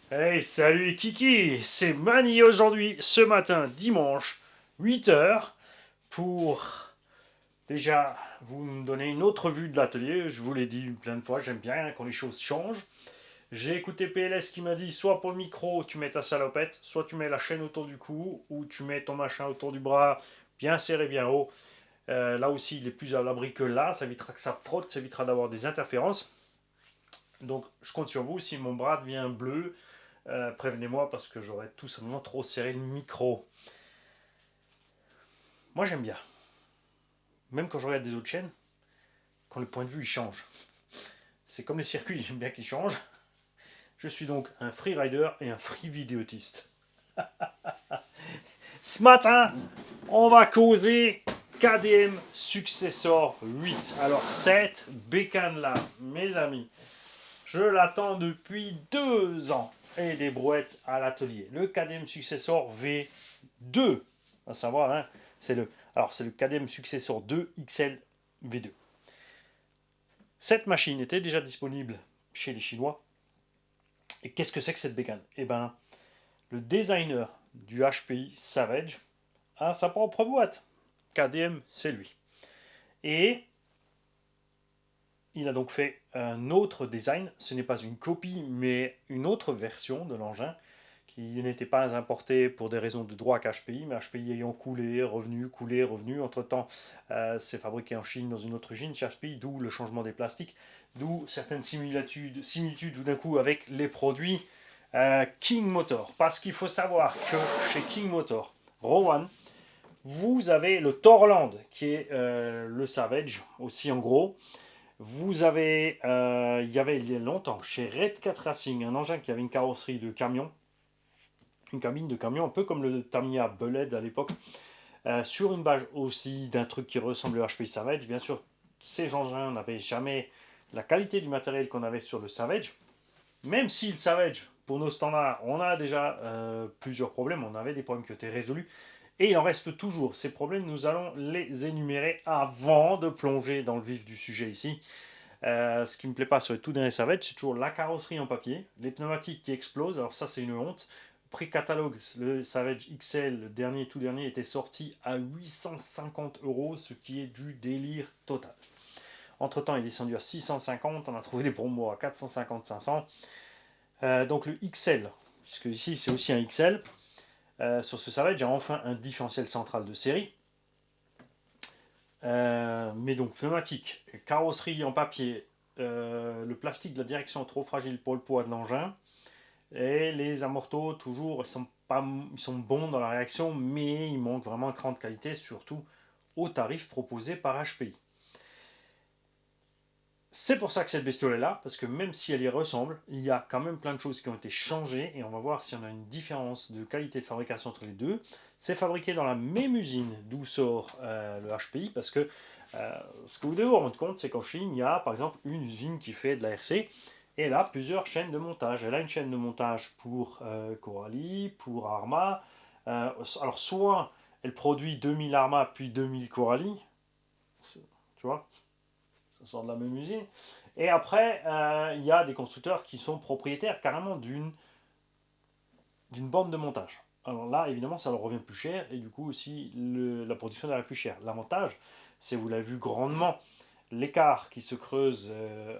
Hey, salut Kiki, c'est Mani aujourd'hui, ce matin, dimanche, 8 heures, pour déjà vous me donner une autre vue de l'atelier. Je vous l'ai dit plein de fois, j'aime bien quand les choses changent. J'ai écouté PLS qui m'a dit soit pour le micro tu mets ta salopette, soit tu mets la chaîne autour du cou, ou tu mets ton machin autour du bras, bien serré, bien haut. Là aussi, il est plus à l'abri que là, ça évitera que ça frotte, ça évitera d'avoir des interférences. Donc je compte sur vous, si mon bras devient bleu, prévenez-moi parce que j'aurais tout simplement trop serré le micro. Moi j'aime bien, même quand je regarde des autres chaînes, quand le point de vue il change. C'est comme les circuits, j'aime bien qu'ils changent. Je suis donc un freerider et un free vidéotiste. Ce matin, on va causer KDM Successor 8. Alors cette bécane là, mes amis, je l'attends depuis 2 ans. Et des brouettes à l'atelier. Le KDM Successor V2, à savoir, hein, c'est le KDM Successor 2 XL V2. Cette machine était déjà disponible chez les Chinois. Et qu'est-ce que c'est que cette bécane? Eh ben, le designer du HPI Savage a sa propre boîte. KDM, c'est lui. Et il a donc fait un autre design. Ce n'est pas une copie, mais une autre version de l'engin qui n'était pas importé pour des raisons de droit qu'HPI, mais HPI ayant coulé, revenu. Entre-temps, c'est fabriqué en Chine dans une autre usine chez HPI, d'où le changement des plastiques, d'où certaines similitudes tout d'un coup avec les produits King Motor. Parce qu'il faut savoir que chez King Motor, Rowan, vous avez le Torland, qui est le Savage, aussi en gros. Vous avez, il y avait il y a longtemps, chez Red Cat Racing, un engin qui avait une carrosserie de camion, une cabine de camion, un peu comme le Tamiya Bullet à l'époque, sur une base aussi d'un truc qui ressemble au HP Savage. Bien sûr, ces engins n'avaient jamais la qualité du matériel qu'on avait sur le Savage, même si le Savage, pour nos standards, on a déjà plusieurs problèmes, on avait des problèmes qui ont été résolus, et il en reste toujours. Ces problèmes, nous allons les énumérer avant de plonger dans le vif du sujet ici. Ce qui me plaît pas sur les tout derniers Savage, c'est toujours la carrosserie en papier, les pneumatiques qui explosent. Alors ça, c'est une honte. Prix catalogue, le Savage XL, le dernier, tout dernier, était sorti à 850 euros, ce qui est du délire total. Entre temps, il est descendu à 650, on a trouvé des promos à 450, 500. Donc le XL, puisque ici c'est aussi un XL, sur ce Savage, j'ai enfin un différentiel central de série. Mais donc pneumatique, carrosserie en papier, le plastique de la direction trop fragile pour le poids de l'engin, et les amortos toujours ils sont bons dans la réaction, mais il manque vraiment un cran de qualité, surtout au tarif proposé par HPI. C'est pour ça que cette bestiole est là, parce que même si elle y ressemble, il y a quand même plein de choses qui ont été changées, et on va voir si on a une différence de qualité de fabrication entre les deux. C'est fabriqué dans la même usine d'où sort le HPI, parce que ce que vous devez vous rendre compte, c'est qu'en Chine, il y a par exemple une usine qui fait de la RC, et elle a plusieurs chaînes de montage. Elle a une chaîne de montage pour Coralie, pour Arma. Alors soit elle produit 2000 Arma puis 2000 Coralie, tu vois, ça sort de la même usine. Et après, il y a des constructeurs qui sont propriétaires carrément d'une bande de montage. Alors là, évidemment, ça leur revient plus cher et du coup aussi la production est la plus chère. L'avantage, c'est, vous l'avez vu grandement, l'écart qui se creuse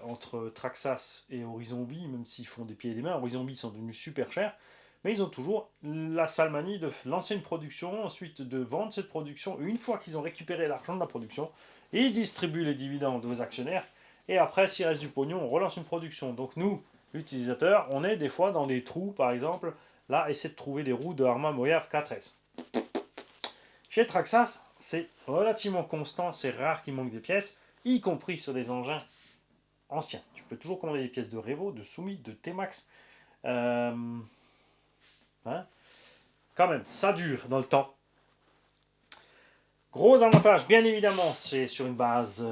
entre Traxas et Horizon B, même s'ils font des pieds et des mains, Horizon B sont devenus super chers, mais ils ont toujours la sale manie de lancer une production, ensuite de vendre cette production. Une fois qu'ils ont récupéré l'argent de la production, ils distribuent les dividendes aux actionnaires, et après, s'il reste du pognon, on relance une production. Donc nous, l'utilisateur, on est des fois dans des trous, par exemple, là, essayer de trouver des roues de Harman Moyar 4S. Chez Traxas, c'est relativement constant, c'est rare qu'il manque des pièces, y compris sur des engins anciens. Tu peux toujours commander des pièces de Revo, de Sumi, de T-Max. Euh, hein, quand même, ça dure dans le temps. Gros avantage, bien évidemment, c'est sur une base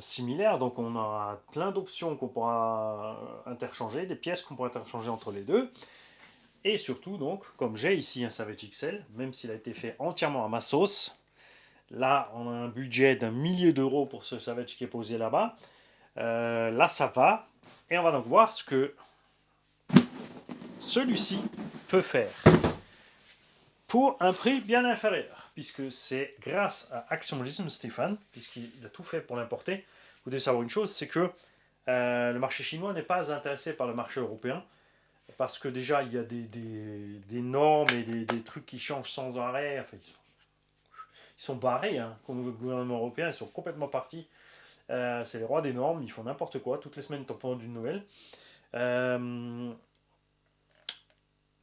similaire, donc on a plein d'options qu'on pourra interchanger, des pièces qu'on pourra interchanger entre les deux. Et surtout, donc, comme j'ai ici un Savage XL, même s'il a été fait entièrement à ma sauce, là, on a un budget d'1 millier d'euros pour ce Savage qui est posé là-bas. Là, ça va. Et on va donc voir ce que celui-ci peut faire pour un prix bien inférieur, puisque c'est grâce à Actionmobilisme Stéphane, puisqu'il a tout fait pour l'importer. Vous devez savoir une chose, c'est que le marché chinois n'est pas intéressé par le marché européen, parce que déjà il y a des normes et des trucs qui changent sans arrêt. Enfin, ils sont barrés, hein, comme le gouvernement européen, ils sont complètement partis. C'est les rois des normes, ils font n'importe quoi. Toutes les semaines, t'en prends d'une nouvelle.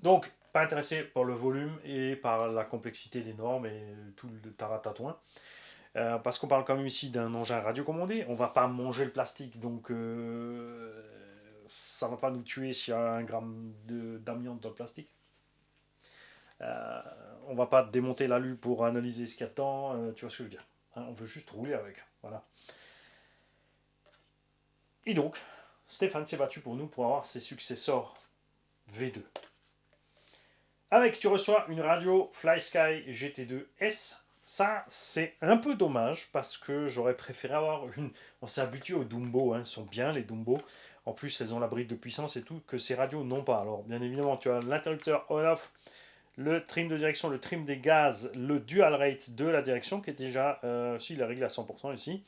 Donc, pas intéressé par le volume et par la complexité des normes et tout le taratatouin. Parce qu'on parle quand même ici d'un engin radiocommandé. On va pas manger le plastique, donc ça va pas nous tuer s'il y a 1 gramme d'amiante dans le plastique. Euh, on va pas démonter l'alu pour analyser ce qu'il y a dedans. Tu vois ce que je veux dire, hein, on veut juste rouler avec. Voilà. Et donc, Stéphane s'est battu pour nous pour avoir ses successeurs V2. Avec, tu reçois une radio FlySky GT2S. Ça, c'est un peu dommage parce que j'aurais préféré avoir une. On s'est habitué aux Dumbo, hein, sont bien les Dumbo. En plus, elles ont la brique de puissance et tout, que ces radios n'ont pas. Alors, bien évidemment, tu as l'interrupteur on-off, le trim de direction, le trim des gaz, le dual rate de la direction qui est déjà. Si, il est réglé à 100% ici.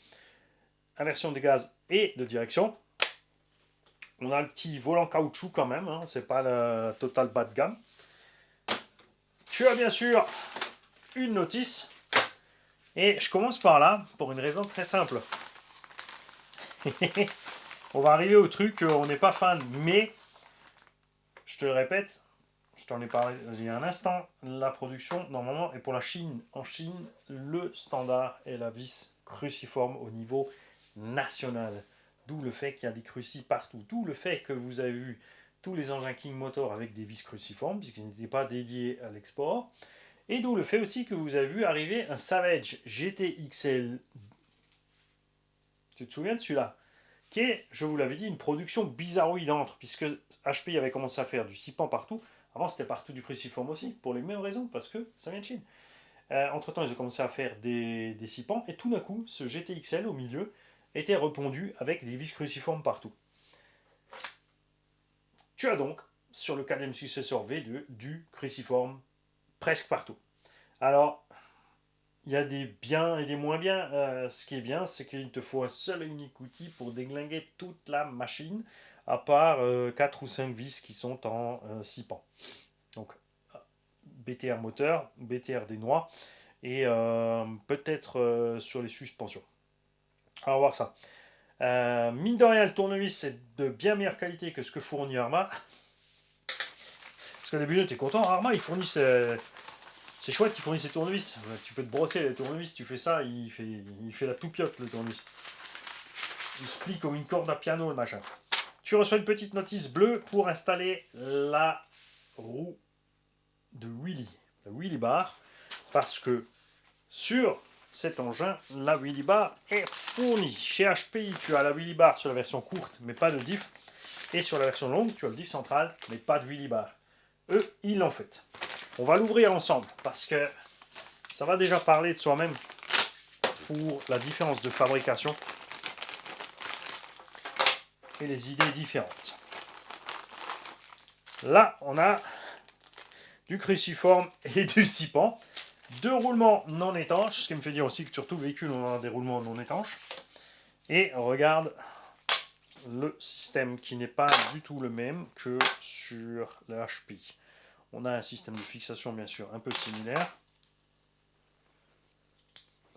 Inversion des gaz et de direction. On a le petit volant caoutchouc quand même, hein, c'est pas le total bas de gamme. Tu as bien sûr une notice. Et je commence par là pour une raison très simple. On va arriver au truc, on n'est pas fan, mais je te le répète, je t'en ai parlé il y a un instant, la production normalement est pour la Chine. En Chine, le standard est la vis cruciforme au niveau national. D'où le fait qu'il y a des crucis partout. D'où le fait que vous avez vu tous les engins King Motor avec des vis cruciformes, puisqu'ils n'étaient pas dédiés à l'export. Et d'où le fait aussi que vous avez vu arriver un Savage GTXL. Tu te souviens de celui-là? Qui est, je vous l'avais dit, une production bizarroïdante, puisque HPI avait commencé à faire du 6 pans partout. Avant, c'était partout du cruciforme aussi, pour les mêmes raisons, parce que ça vient de Chine. Entre-temps, ils ont commencé à faire des 6 pans, et tout d'un coup, ce GTXL au milieu était repondu avec des vis cruciformes partout. Tu as donc, sur le 4e successeur V2, du cruciforme presque partout. Alors, il y a des biens et des moins bien. Ce qui est bien, c'est qu'il te faut un seul et unique outil pour déglinguer toute la machine, à part 4 ou 5 vis qui sont en 6 pans. Donc, BTR moteur, BTR des noix, et peut-être sur les suspensions. On va voir ça. Mine de rien, le tournevis est de bien meilleure qualité que ce que fournit Arma. Parce qu'au début, tu es content, Arma, ils fournissent. C'est chouette qu'ils fournissent ses tournevis. Tu peux te brosser les tournevis, tu fais ça, il fait la toupiote le tournevis. Il se plie comme une corde à piano le machin. Tu reçois une petite notice bleue pour installer la roue de Willy, la Willy Bar, parce que sur cet engin, la Willy Bar est fournie. Chez HPI, tu as la Willy Bar sur la version courte, mais pas de diff. Et sur la version longue, tu as le diff central, mais pas de Willy Bar. Eux, ils l'ont fait. On va l'ouvrir ensemble, parce que ça va déjà parler de soi-même pour la différence de fabrication et les idées différentes. Là, on a du cruciforme et du 6 pans. 2 roulements non étanches, ce qui me fait dire aussi que sur tout le véhicule, on a des roulements non étanches. Et regarde le système qui n'est pas du tout le même que sur le HPI. On a un système de fixation, bien sûr, un peu similaire.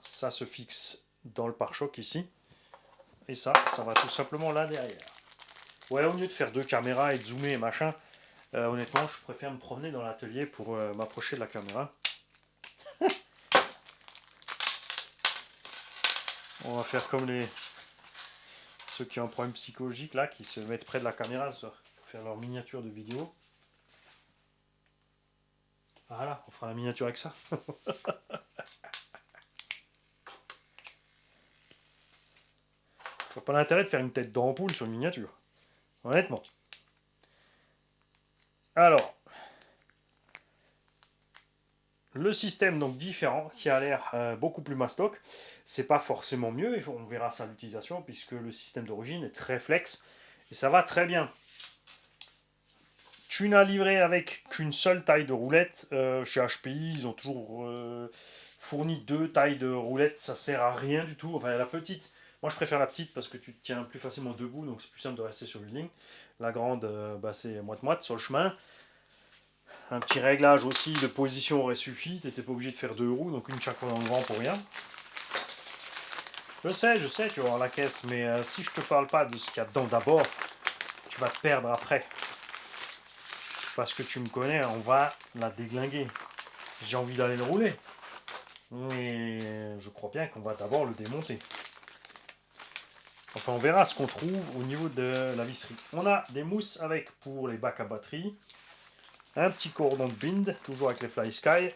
Ça se fixe dans le pare-choc ici. Et ça va tout simplement là derrière. Ouais, au lieu de faire 2 caméras et de zoomer et machin, honnêtement, je préfère me promener dans l'atelier pour m'approcher de la caméra. On va faire comme ceux qui ont un problème psychologique là, qui se mettent près de la caméra pour faire leur miniature de vidéo. Voilà, on fera la miniature avec ça. Je vois pas l'intérêt de faire une tête d'ampoule sur une miniature. Honnêtement. Alors, le système donc différent, qui a l'air beaucoup plus mastoc, c'est pas forcément mieux, on verra ça à l'utilisation, puisque le système d'origine est très flex, et ça va très bien. Tu n'as livré avec qu'une seule taille de roulette. Chez HPI, ils ont toujours fourni 2 tailles de roulette. Ça sert à rien du tout. Enfin, la petite, moi je préfère la petite parce que tu te tiens plus facilement debout, donc c'est plus simple de rester sur une ligne. La grande, c'est moite-moite sur le chemin. Un petit réglage aussi de position aurait suffi. Tu n'étais pas obligé de faire 2 roues, donc une chaque fois dans le vent pour rien. Je sais, tu vas avoir la caisse, mais si je te parle pas de ce qu'il y a dedans d'abord, tu vas te perdre après. Parce que tu me connais, on va la déglinguer. J'ai envie d'aller le rouler. Mais je crois bien qu'on va d'abord le démonter. Enfin, on verra ce qu'on trouve au niveau de la visserie. On a des mousses avec pour les bacs à batterie. Un petit cordon de bind, toujours avec les Fly Sky.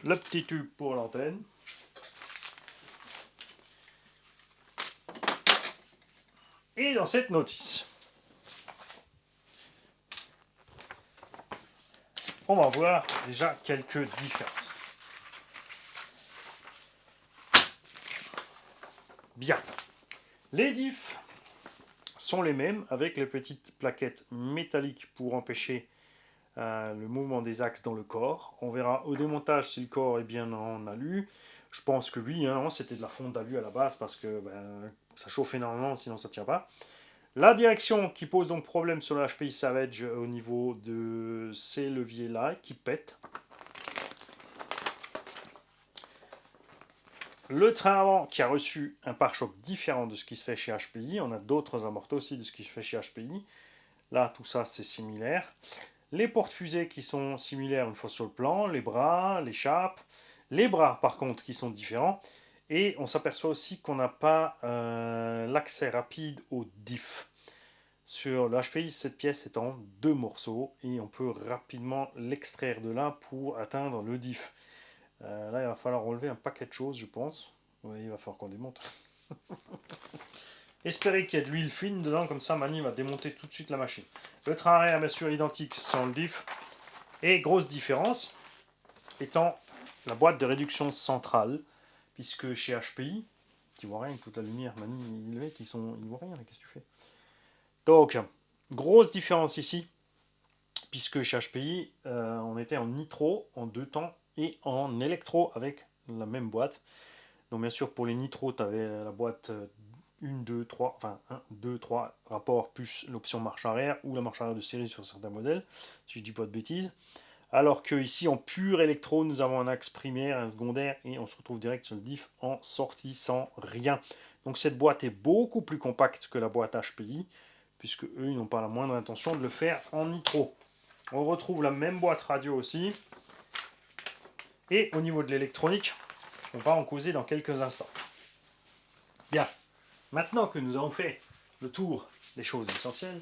Le petit tube pour l'antenne. Et dans cette notice, on va voir déjà quelques différences. Bien. Les diffs sont les mêmes avec les petites plaquettes métalliques pour empêcher le mouvement des axes dans le corps. On verra au démontage si le corps est bien en alu. Je pense que oui, hein, c'était de la fonte d'alu à la base parce que ça chauffe énormément, sinon ça ne tient pas. La direction qui pose donc problème sur le HPI Savage au niveau de ces leviers-là qui pètent. Le train avant qui a reçu un pare-choc différent de ce qui se fait chez HPI. On a d'autres amortos aussi de ce qui se fait chez HPI. Là, tout ça, c'est similaire. Les portes-fusées qui sont similaires une fois sur le plan. Les bras, l'échappe. Les bras, par contre, qui sont différents. Et on s'aperçoit aussi qu'on n'a pas l'accès rapide au diff. Sur le HPI, cette pièce est en 2 morceaux. Et on peut rapidement l'extraire de là pour atteindre le diff. Là, il va falloir relever un paquet de choses, je pense. Oui, il va falloir qu'on démonte. Espérez qu'il y ait de l'huile fine dedans, comme ça Mani va démonter tout de suite la machine. Le train arrière, bien sûr, identique sans le diff. Et grosse différence, étant la boîte de réduction centrale, puisque chez HPI, tu vois rien, toute la lumière, Mani, il met qu'ils sont, ils voient rien, qu'est-ce que tu fais? Donc, grosse différence ici, puisque chez HPI, on était en nitro en 2 temps et en électro avec la même boîte. Donc bien sûr pour les nitros tu avais la boîte 1, 2, 3, enfin 1, 2, 3 rapports plus l'option marche arrière ou la marche arrière de série sur certains modèles, si je dis pas de bêtises. Alors que ici en pur électro nous avons un axe primaire, un secondaire et on se retrouve direct sur le diff en sortie sans rien. Donc cette boîte est beaucoup plus compacte que la boîte HPI puisque eux ils n'ont pas la moindre intention de le faire en nitro. On retrouve la même boîte radio aussi. Et au niveau de l'électronique, on va en causer dans quelques instants. Bien, maintenant que nous avons fait le tour des choses essentielles,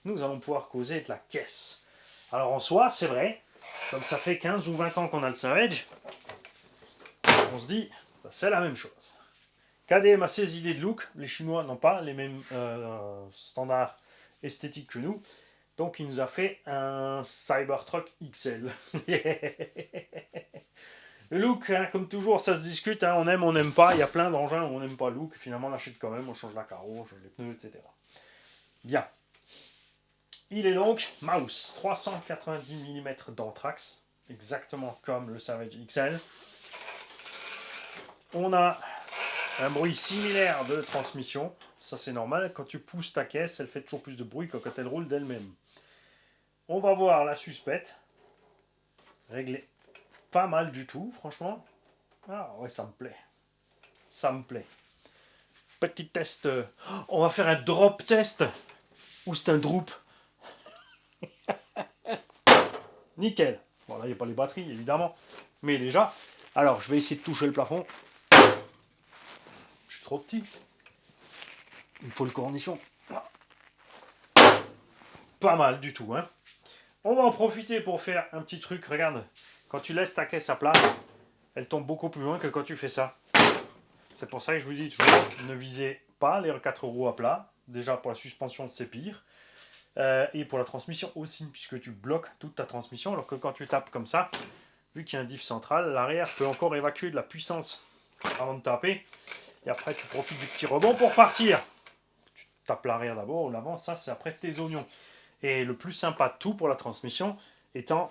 nous allons pouvoir causer de la caisse. Alors en soi, c'est vrai, comme ça fait 15 ou 20 ans qu'on a le Savage, on se dit, c'est la même chose. KDM a ses idées de look, les Chinois n'ont pas les mêmes standards esthétiques que nous, donc il nous a fait un Cybertruck XL. Le look, hein, comme toujours, ça se discute, hein, on aime, on n'aime pas. Il y a plein d'engins où on n'aime pas le look. Finalement, on achète quand même, on change la carreau, on change les pneus, etc. Bien. Il est donc Mouse, 390 mm d'anthrax, exactement comme le Savage XL. On a un bruit similaire de transmission. Ça, c'est normal. Quand tu pousses ta caisse, elle fait toujours plus de bruit que quand elle roule d'elle-même. On va voir la suspecte. Réglée pas mal du tout, franchement. Ah ouais, ça me plaît. Ça me plaît. Petit test. On va faire un drop test. Ou c'est un droop. Nickel. Bon, là, il n'y a pas les batteries, évidemment. Mais déjà. Alors, je vais essayer de toucher le plafond. Je suis trop petit. Il me faut le cornichon. Pas mal du tout, hein. On va en profiter pour faire un petit truc. Regarde. Quand tu laisses ta caisse à plat, elle tombe beaucoup plus loin que quand tu fais ça. C'est pour ça que je vous dis toujours, ne visez pas les 4 roues à plat. Déjà, pour la suspension, c'est pire. Et pour la transmission aussi, puisque tu bloques toute ta transmission, alors que quand tu tapes comme ça, vu qu'il y a un diff central, l'arrière peut encore évacuer de la puissance avant de taper, et après tu profites du petit rebond pour partir. Tu tapes l'arrière d'abord ou l'avant, ça c'est après tes oignons. Et le plus sympa de tout pour la transmission étant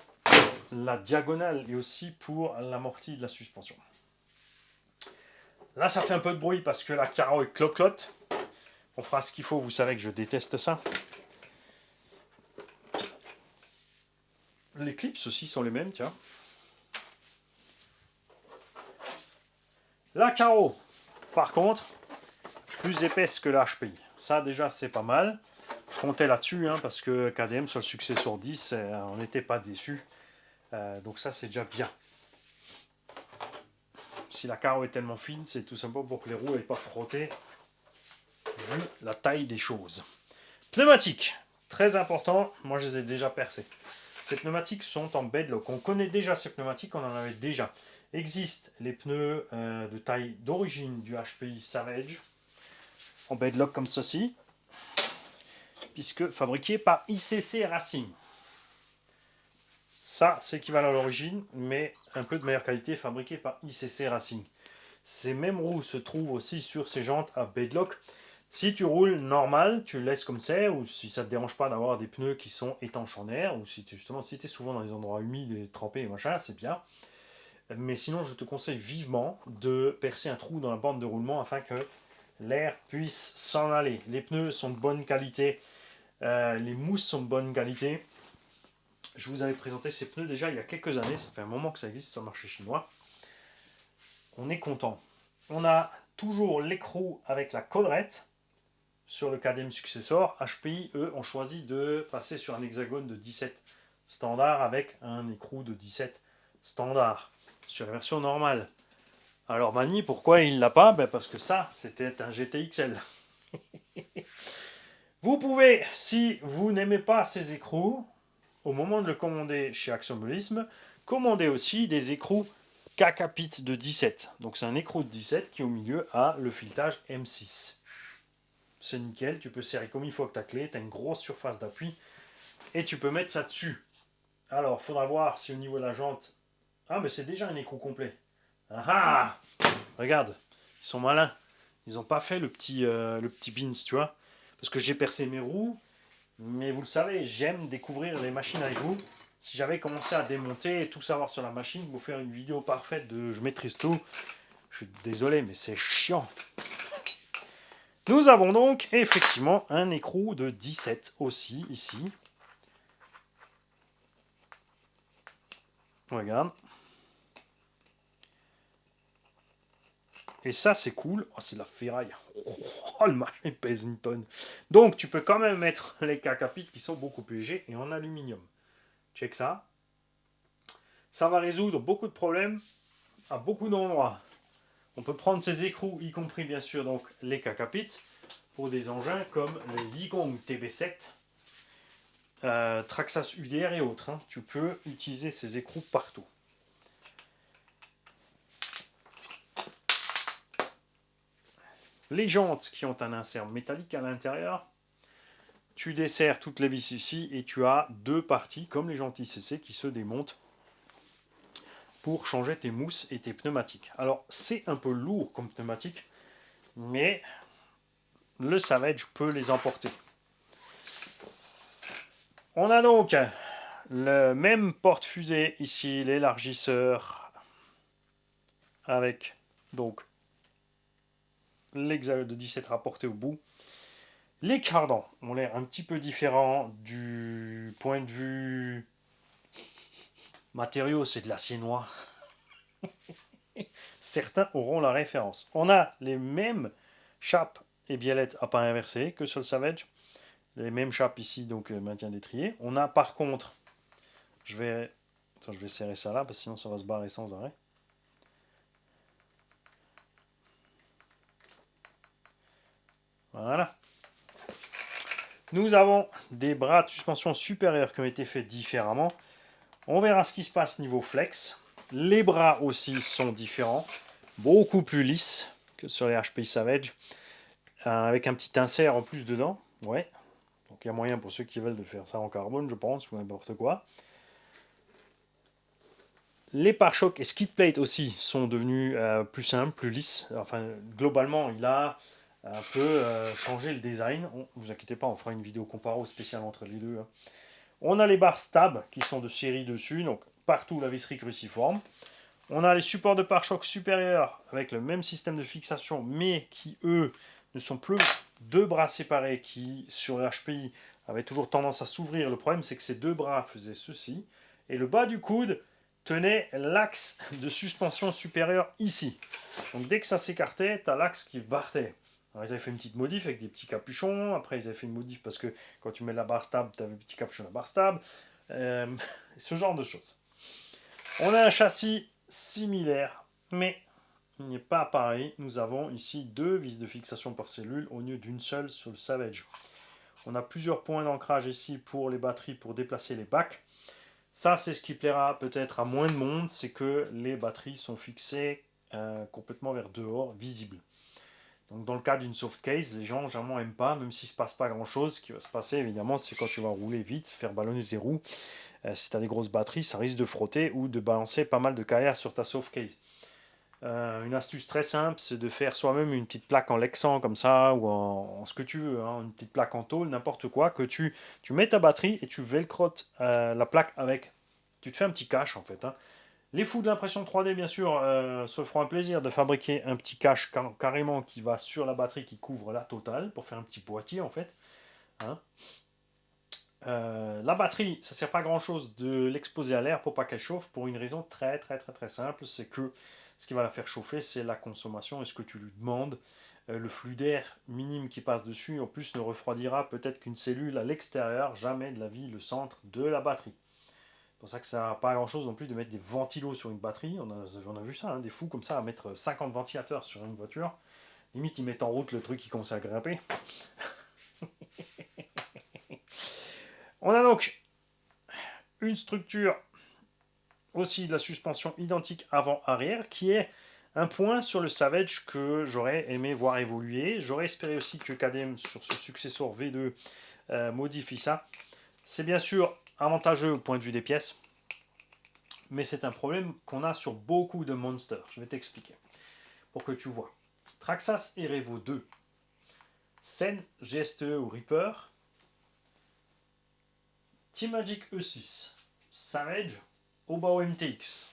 la diagonale et aussi pour l'amorti de la suspension. Là, ça fait un peu de bruit parce que la carreau est cloclotte. On fera ce qu'il faut, vous savez que je déteste ça. Les clips aussi sont les mêmes, tiens. La carreau, par contre, plus épaisse que la HPI. Ça, déjà, c'est pas mal. Je comptais là-dessus, hein, parce que KDM, sur le succès sur 10, on n'était pas déçus. Donc ça, c'est déjà bien. Si la carreau est tellement fine, c'est tout simplement pour que les roues n'aient pas frotté, vu la taille des choses. Pneumatiques, très important. Moi, je les ai déjà percés. Ces pneumatiques sont en bedlock. On connaît déjà ces pneumatiques, on en avait déjà. Existent les pneus de taille d'origine du HPI Savage, en bedlock comme ceci, puisque fabriqués par ICC Racing. Ça, c'est équivalent à l'origine, mais un peu de meilleure qualité, fabriqué par ICC Racing. Ces mêmes roues se trouvent aussi sur ces jantes à bedlock. Si tu roules normal, tu le laisses comme c'est, ou si ça ne te dérange pas d'avoir des pneus qui sont étanches en air, ou si tu es souvent dans les endroits humides et trempés et machin, c'est bien. Mais sinon, je te conseille vivement de percer un trou dans la bande de roulement afin que l'air puisse s'en aller. Les pneus sont de bonne qualité, les mousses sont de bonne qualité. Je vous avais présenté ces pneus déjà il y a quelques années, ça fait un moment que ça existe sur le marché chinois. On est content. On a toujours l'écrou avec la collerette sur le KDM Successor. HPI, eux, ont choisi de passer sur un hexagone de 17 standard avec un écrou de 17 standard sur la version normale. Alors Mani, pourquoi il ne l'a pas? Parce que ça, c'était un GTXL. Vous pouvez, si vous n'aimez pas ces écrous, au moment de le commander chez Axomobilisme, commander aussi des écrous Kakapit de 17. Donc c'est un écrou de 17 qui au milieu a le filetage M6. C'est nickel, tu peux serrer comme il faut avec ta clé, tu as une grosse surface d'appui et tu peux mettre ça dessus. Alors, il faudra voir si au niveau de la jante... Ah, mais c'est déjà un écrou complet. Ah ah! Regarde, ils sont malins. Ils n'ont pas fait le petit beans, tu vois. Parce que j'ai percé mes roues, mais vous le savez, j'aime découvrir les machines avec vous. Si j'avais commencé à démonter et tout savoir sur la machine, vous faire une vidéo parfaite de je maîtrise tout, je suis désolé, mais c'est chiant. Nous avons donc effectivement un écrou de 17 aussi ici. Regarde. Et ça, c'est cool. Oh, c'est de la ferraille. Oh, le machin pèse une tonne. Donc, tu peux quand même mettre les cacapites qui sont beaucoup plus légers et en aluminium. Check ça. Ça va résoudre beaucoup de problèmes à beaucoup d'endroits. On peut prendre ces écrous, y compris bien sûr donc les cacapites, pour des engins comme les Yigong TB7, Traxxas UDR et autres. Hein. Tu peux utiliser ces écrous partout. Les jantes qui ont un insert métallique à l'intérieur, tu desserres toutes les vis ici et tu as deux parties comme les jantes ICC qui se démontent pour changer tes mousses et tes pneumatiques. Alors c'est un peu lourd comme pneumatique, mais le Savage peut les emporter. On a donc le même porte-fusée ici, l'élargisseur avec donc l'hexagone de 17 rapporté au bout. Les cardans ont l'air un petit peu différents du point de vue matériaux, c'est de l'acier noir. Certains auront la référence. On a les mêmes chapes et biellettes à pas inversé que sur le Savage. Les mêmes chapes ici, donc maintien d'étrier. On a par contre, je vais serrer ça là, parce que sinon ça va se barrer sans arrêt. Voilà. Nous avons des bras de suspension supérieurs qui ont été faits différemment. On verra ce qui se passe niveau flex. Les bras aussi sont différents, beaucoup plus lisses que sur les HPI Savage, avec un petit insert en plus dedans. Ouais. Donc il y a moyen pour ceux qui veulent de faire ça en carbone, je pense, ou n'importe quoi. Les pare-chocs et skid plate aussi sont devenus plus simples, plus lisses. Enfin, globalement, il a un peu changer le design. Ne vous inquiétez pas, on fera une vidéo comparo spéciale entre les deux. Hein. On a les barres stab qui sont de série dessus, donc partout la visserie cruciforme. On a les supports de pare-choc supérieurs avec le même système de fixation, mais qui, eux, ne sont plus deux bras séparés qui, sur le HPI, avaient toujours tendance à s'ouvrir. Le problème, c'est que ces deux bras faisaient ceci. Et le bas du coude tenait l'axe de suspension supérieure ici. Donc dès que ça s'écartait, tu as l'axe qui partait. Alors, ils avaient fait une petite modif avec des petits capuchons. Après, ils avaient fait une modif parce que quand tu mets la barre stable, tu avais un petit capuchon à la barre stable. Ce genre de choses. On a un châssis similaire, mais il n'est pas pareil. Nous avons ici deux vis de fixation par cellule au lieu d'une seule sur le Savage. On a plusieurs points d'ancrage ici pour les batteries pour déplacer les bacs. Ça, c'est ce qui plaira peut-être à moins de monde, c'est que les batteries sont fixées complètement vers dehors, visibles. Donc dans le cas d'une soft case, les gens généralement n'aiment pas, même s'il ne se passe pas grand-chose. Ce qui va se passer, évidemment, c'est quand tu vas rouler vite, faire ballonner tes roues. Si tu as des grosses batteries, ça risque de frotter ou de balancer pas mal de carrière sur ta soft case. Une astuce très simple, c'est de faire soi-même une petite plaque en Lexan comme ça, ou en ce que tu veux, hein, une petite plaque en tôle, n'importe quoi, que tu mets ta batterie et tu velcrotes la plaque avec. Tu te fais un petit cache en fait. Hein. Les fous de l'impression 3D, bien sûr, se feront un plaisir de fabriquer un petit cache carrément qui va sur la batterie qui couvre la totale, pour faire un petit boîtier en fait. Hein. La batterie, ça ne sert pas à grand chose de l'exposer à l'air pour pas qu'elle chauffe, pour une raison très simple, c'est que ce qui va la faire chauffer, c'est la consommation et ce que tu lui demandes. Le flux d'air minime qui passe dessus, en plus, ne refroidira peut-être qu'une cellule à l'extérieur, jamais de la vie le centre de la batterie. C'est pour ça que ça n'a pas grand chose non plus de mettre des ventilos sur une batterie. On a vu ça, hein, des fous comme ça, à mettre 50 ventilateurs sur une voiture. Limite, ils mettent en route le truc qui commence à grimper. On a donc une structure aussi de la suspension identique avant-arrière qui est un point sur le Savage que j'aurais aimé voir évoluer. J'aurais espéré aussi que KDM sur ce successeur V2 modifie ça. C'est bien sûr avantageux au point de vue des pièces, mais c'est un problème qu'on a sur beaucoup de monsters. Je vais t'expliquer pour que tu vois. Traxxas et Revo 2, Sen, GSTE ou Reaper, T-Magic E6, Savage, Obao MTX.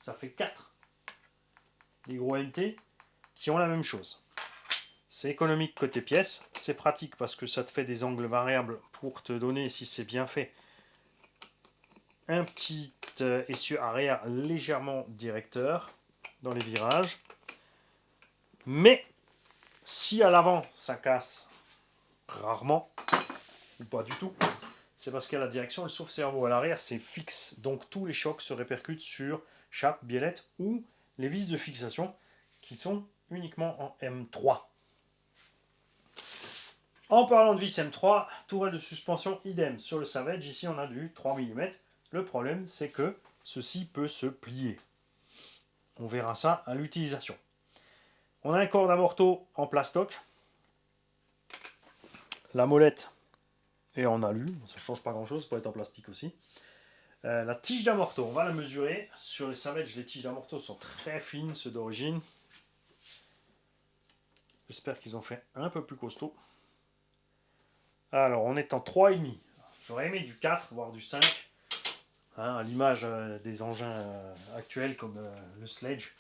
Ça fait 4 des gros MT qui ont la même chose. C'est économique côté pièces, c'est pratique parce que ça te fait des angles variables pour te donner, si c'est bien fait, un petit essieu arrière légèrement directeur dans les virages. Mais si à l'avant ça casse rarement, ou pas du tout, c'est parce qu'à la direction, le sauve-cerveau à l'arrière, c'est fixe. Donc tous les chocs se répercutent sur chape, biellette ou les vis de fixation qui sont uniquement en M3. En parlant de vis M3, tourelle de suspension idem. Sur le Savage, ici on a du 3 mm. Le problème, c'est que ceci peut se plier. On verra ça à l'utilisation. On a un corps d'amorto en plastoc. La molette est en alu, ça ne change pas grand chose, pour être en plastique aussi. La tige d'amorto, on va la mesurer. Sur les Savage, les tiges d'amorto sont très fines, ceux d'origine. J'espère qu'ils ont fait un peu plus costaud. Alors, on est en 3,5. J'aurais aimé du 4, voire du 5. Hein, à l'image des engins actuels comme le Sledge,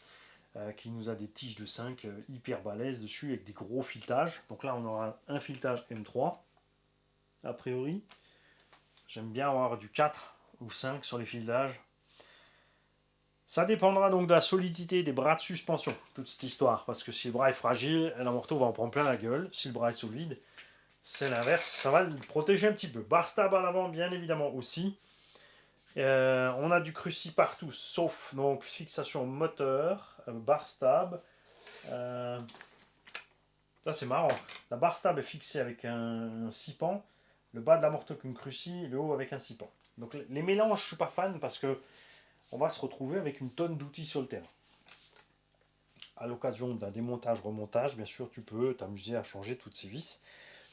qui nous a des tiges de 5 hyper balèzes dessus, avec des gros filetages. Donc là, on aura un filetage M3, a priori. J'aime bien avoir du 4 ou 5 sur les filetages. Ça dépendra donc de la solidité des bras de suspension, toute cette histoire. Parce que si le bras est fragile, l'amorto va en prendre plein la gueule. Si le bras est solide, c'est l'inverse. Ça va le protéger un petit peu. Bar stab à l'avant, bien évidemment aussi. On a du cruci partout, sauf donc fixation moteur, bar stab. Ça c'est marrant. La bar stab est fixée avec un 6 pans. Le bas de l'amorto avec une cruci, le haut avec un 6 pans. Donc les mélanges, je suis pas fan parce que on va se retrouver avec une tonne d'outils sur le terrain. À l'occasion d'un démontage-remontage, bien sûr, tu peux t'amuser à changer toutes ces vis.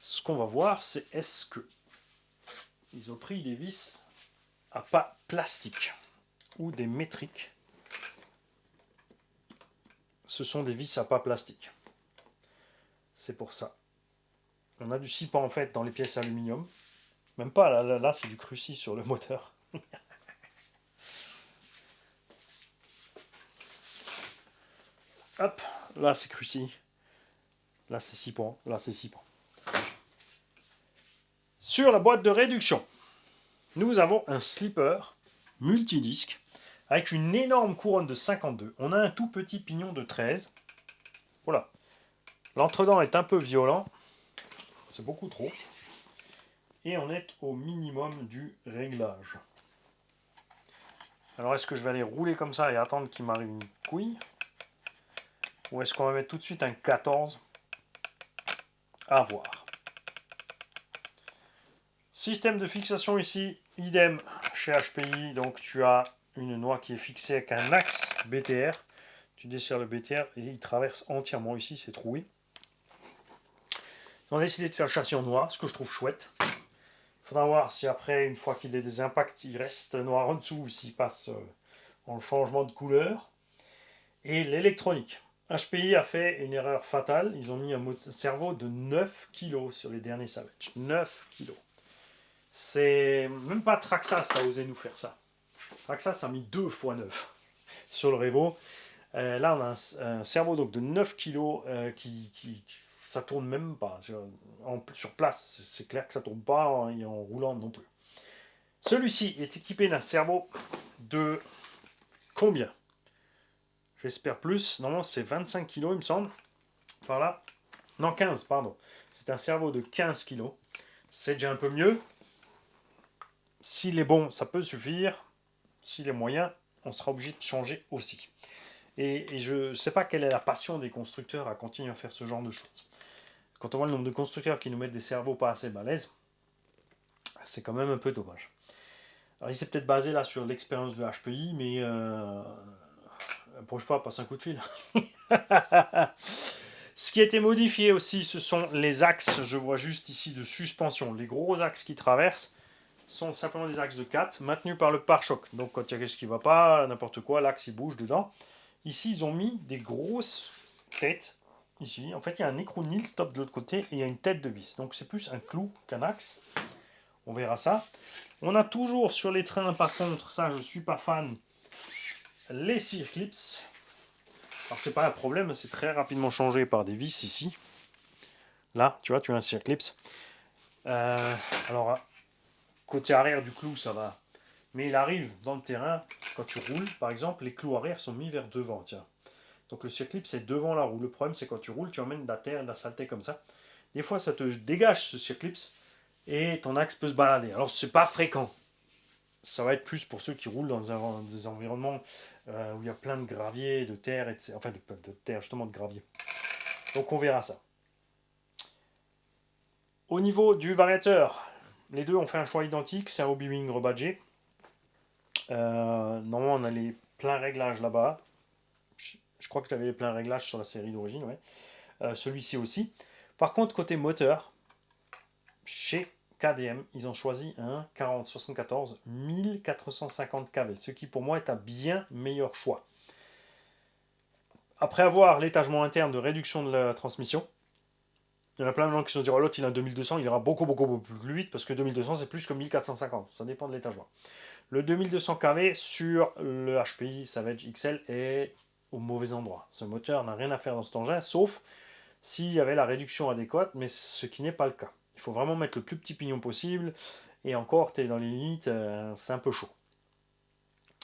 Ce qu'on va voir, c'est est-ce que ils ont pris des vis à pas plastique ou des métriques. Ce sont des vis à pas plastique. C'est pour ça. On a du SIPA en fait dans les pièces aluminium. Même pas, là c'est du cruci sur le moteur. Hop, là c'est cruci. Là c'est SIPA, là c'est SIPA. Sur la boîte de réduction, nous avons un slipper multidisque avec une énorme couronne de 52. On a un tout petit pignon de 13. Voilà. L'entredent est un peu violent. C'est beaucoup trop. Et on est au minimum du réglage. Alors est-ce que je vais aller rouler comme ça et attendre qu'il m'arrive une couille? Ou est-ce qu'on va mettre tout de suite un 14? À voir. Système de fixation ici, idem chez HPI. Donc tu as une noix qui est fixée avec un axe BTR. Tu desserres le BTR et il traverse entièrement ici, c'est troué. On a décidé de faire le châssis en noir, ce que je trouve chouette. Il faudra voir si après, une fois qu'il a des impacts, il reste noir en dessous ou s'il passe en changement de couleur. Et l'électronique. HPI a fait une erreur fatale. Ils ont mis un cerveau de 9 kg sur les derniers Savage. 9 kg. C'est même pas Traxxas a osé nous faire ça. Traxxas a mis 2 fois 9 sur le Revo. Là, on a un cerveau donc, de 9 kg qui ça tourne même pas. Sur place, c'est clair que ça tourne pas en roulant non plus. Celui-ci est équipé d'un cerveau de combien? J'espère plus. Normalement, c'est 25 kg, il me semble. Par là. Non, 15, pardon. C'est un cerveau de 15 kg. C'est déjà un peu mieux. S'il est bon, ça peut suffire. S'il est moyen, on sera obligé de changer aussi. Et je ne sais pas quelle est la passion des constructeurs à continuer à faire ce genre de choses. Quand on voit le nombre de constructeurs qui nous mettent des cerveaux pas assez balèzes, c'est quand même un peu dommage. Alors il s'est peut-être basé là sur l'expérience de HPI, mais la prochaine fois, passe un coup de fil. Ce qui a été modifié aussi, ce sont les axes, je vois juste ici, de suspension. Les gros axes qui traversent sont simplement des axes de 4, maintenus par le pare-choc. Donc quand il y a quelque chose qui ne va pas, n'importe quoi, l'axe il bouge dedans. Ici, ils ont mis des grosses têtes. Ici, en fait, il y a un écrou nil stop de l'autre côté et il y a une tête de vis. Donc c'est plus un clou qu'un axe. On verra ça. On a toujours sur les trains, par contre, ça je suis pas fan, les circlips. Alors c'est pas un problème, c'est très rapidement changé par des vis ici. Là, tu vois, tu as un circlips. Alors, côté arrière du clou, ça va. Mais il arrive dans le terrain, quand tu roules, par exemple, les clous arrière sont mis vers devant, tiens. Donc le circlip, c'est devant la roue. Le problème, c'est quand tu roules, tu emmènes de la terre, de la saleté comme ça. Des fois, ça te dégage ce circlips et ton axe peut se balader. Alors, c'est pas fréquent. Ça va être plus pour ceux qui roulent dans des environnements où il y a plein de gravier, de terre, etc. Enfin, de terre, justement, de gravier. Donc, on verra ça. Au niveau du variateur, les deux ont fait un choix identique. C'est un Hobby-Wing rebadgé. Normalement, on a les pleins réglages là-bas. Je crois que j'avais les pleins réglages sur la série d'origine. Ouais. Celui-ci aussi. Par contre, côté moteur, chez KDM, ils ont choisi un 4074 1450 kV, ce qui pour moi est un bien meilleur choix. Après avoir l'étagement interne de réduction de la transmission, il y en a plein de gens qui se disent oh, l'autre il a un 2200, il ira beaucoup plus vite parce que 2200 c'est plus que 1450, ça dépend de l'étagement. Le 2200 kV sur le HPI Savage XL est au mauvais endroit. Ce moteur n'a rien à faire dans cet engin, sauf s'il y avait la réduction adéquate, mais ce qui n'est pas le cas. Il faut vraiment mettre le plus petit pignon possible, et encore, tu es dans les limites, c'est un peu chaud.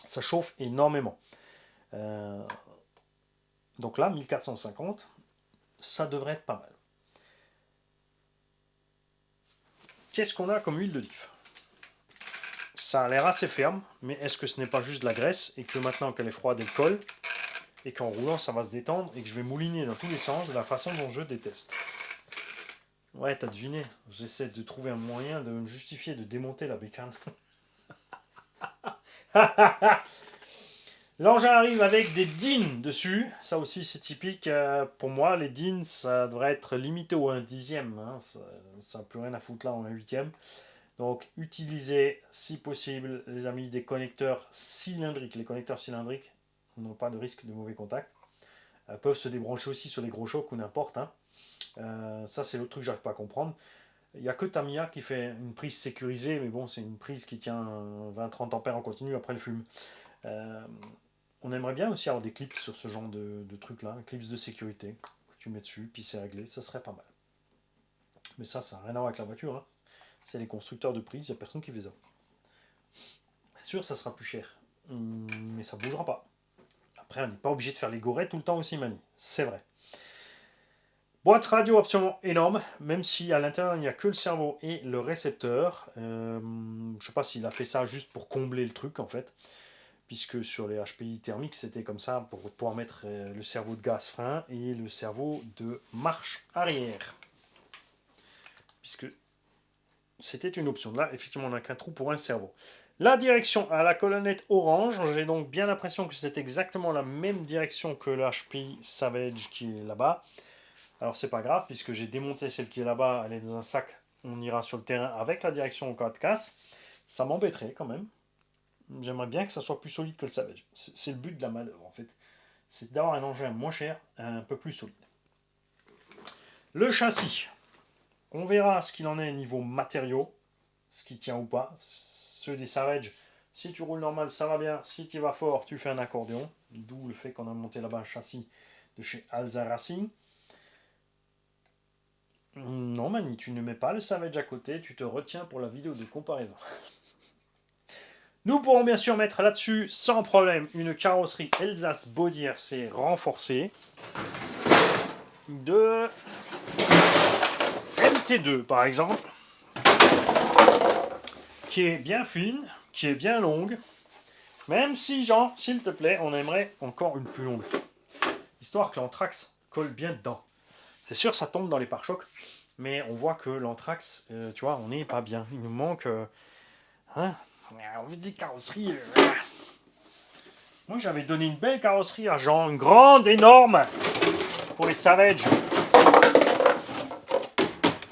Ça chauffe énormément. Donc là, 1450, ça devrait être pas mal. Qu'est-ce qu'on a comme huile de diff? Ça a l'air assez ferme, mais est-ce que ce n'est pas juste de la graisse, et que maintenant qu'elle est froide, elle colle, et qu'en roulant, ça va se détendre, et que je vais mouliner dans tous les sens de la façon dont je déteste? Ouais, t'as deviné. J'essaie de trouver un moyen de me justifier de démonter la bécane. L'engin arrive avec des DIN dessus. Ça aussi, c'est typique. Pour moi, les DIN, ça devrait être limité au 1/10. Hein. Ça n'a plus rien à foutre là en 1/8. Donc, utilisez, si possible, les amis, des connecteurs cylindriques. Les connecteurs cylindriques n'ont pas de risque de mauvais contact. Peuvent se débrancher aussi sur les gros chocs ou n'importe. Hein. Ça, c'est l'autre truc que j'arrive pas à comprendre. Il n'y a que Tamiya qui fait une prise sécurisée, mais bon, c'est une prise qui tient 20-30 ampères en continu après le fume. Euh, on aimerait bien aussi avoir des clips sur ce genre de truc-là, clips de sécurité, que tu mets dessus, puis c'est réglé, ça serait pas mal. Mais ça n'a rien à voir avec la voiture, hein. C'est les constructeurs de prises, il n'y a personne qui fait ça. Bien sûr, ça sera plus cher, mais ça bougera pas. Après, on n'est pas obligé de faire les gorets tout le temps aussi, Mani, c'est vrai. Boîte radio absolument énorme, même si à l'intérieur il n'y a que le cerveau et le récepteur. Je ne sais pas s'il a fait ça juste pour combler le truc en fait, puisque sur les HPI thermiques c'était comme ça pour pouvoir mettre le cerveau de gaz frein et le cerveau de marche arrière. Puisque c'était une option. Là, effectivement, on n'a qu'un trou pour un cerveau. La direction à la colonnette orange, j'ai donc bien l'impression que c'est exactement la même direction que le HPI Savage qui est là-bas. Alors c'est pas grave, puisque j'ai démonté celle qui est là-bas, elle est dans un sac, on ira sur le terrain avec la direction au cas de casse. Ça m'embêterait quand même. J'aimerais bien que ça soit plus solide que le Savage. C'est le but de la manœuvre en fait. C'est d'avoir un engin moins cher, un peu plus solide. Le châssis. On verra ce qu'il en est niveau matériaux, ce qui tient ou pas. Ceux des Savage, si tu roules normal, ça va bien. Si tu vas fort, tu fais un accordéon. D'où le fait qu'on a monté là-bas un châssis de chez Alza Racing. Non, Mani, tu ne mets pas le Savage à côté, tu te retiens pour la vidéo de comparaison. Nous pourrons bien sûr mettre là-dessus, sans problème, une carrosserie Elsace Body RC renforcée de MT2 par exemple, qui est bien fine, qui est bien longue, même si, Jean, s'il te plaît, on aimerait encore une plus longue, histoire que l'anthrax colle bien dedans. C'est sûr, ça tombe dans les pare-chocs, mais on voit que l'anthrax, tu vois, on n'est pas bien. Il nous manque... hein, on veut des carrosseries... Moi, j'avais donné une belle carrosserie à Jean, une grande, énorme, pour les Savage.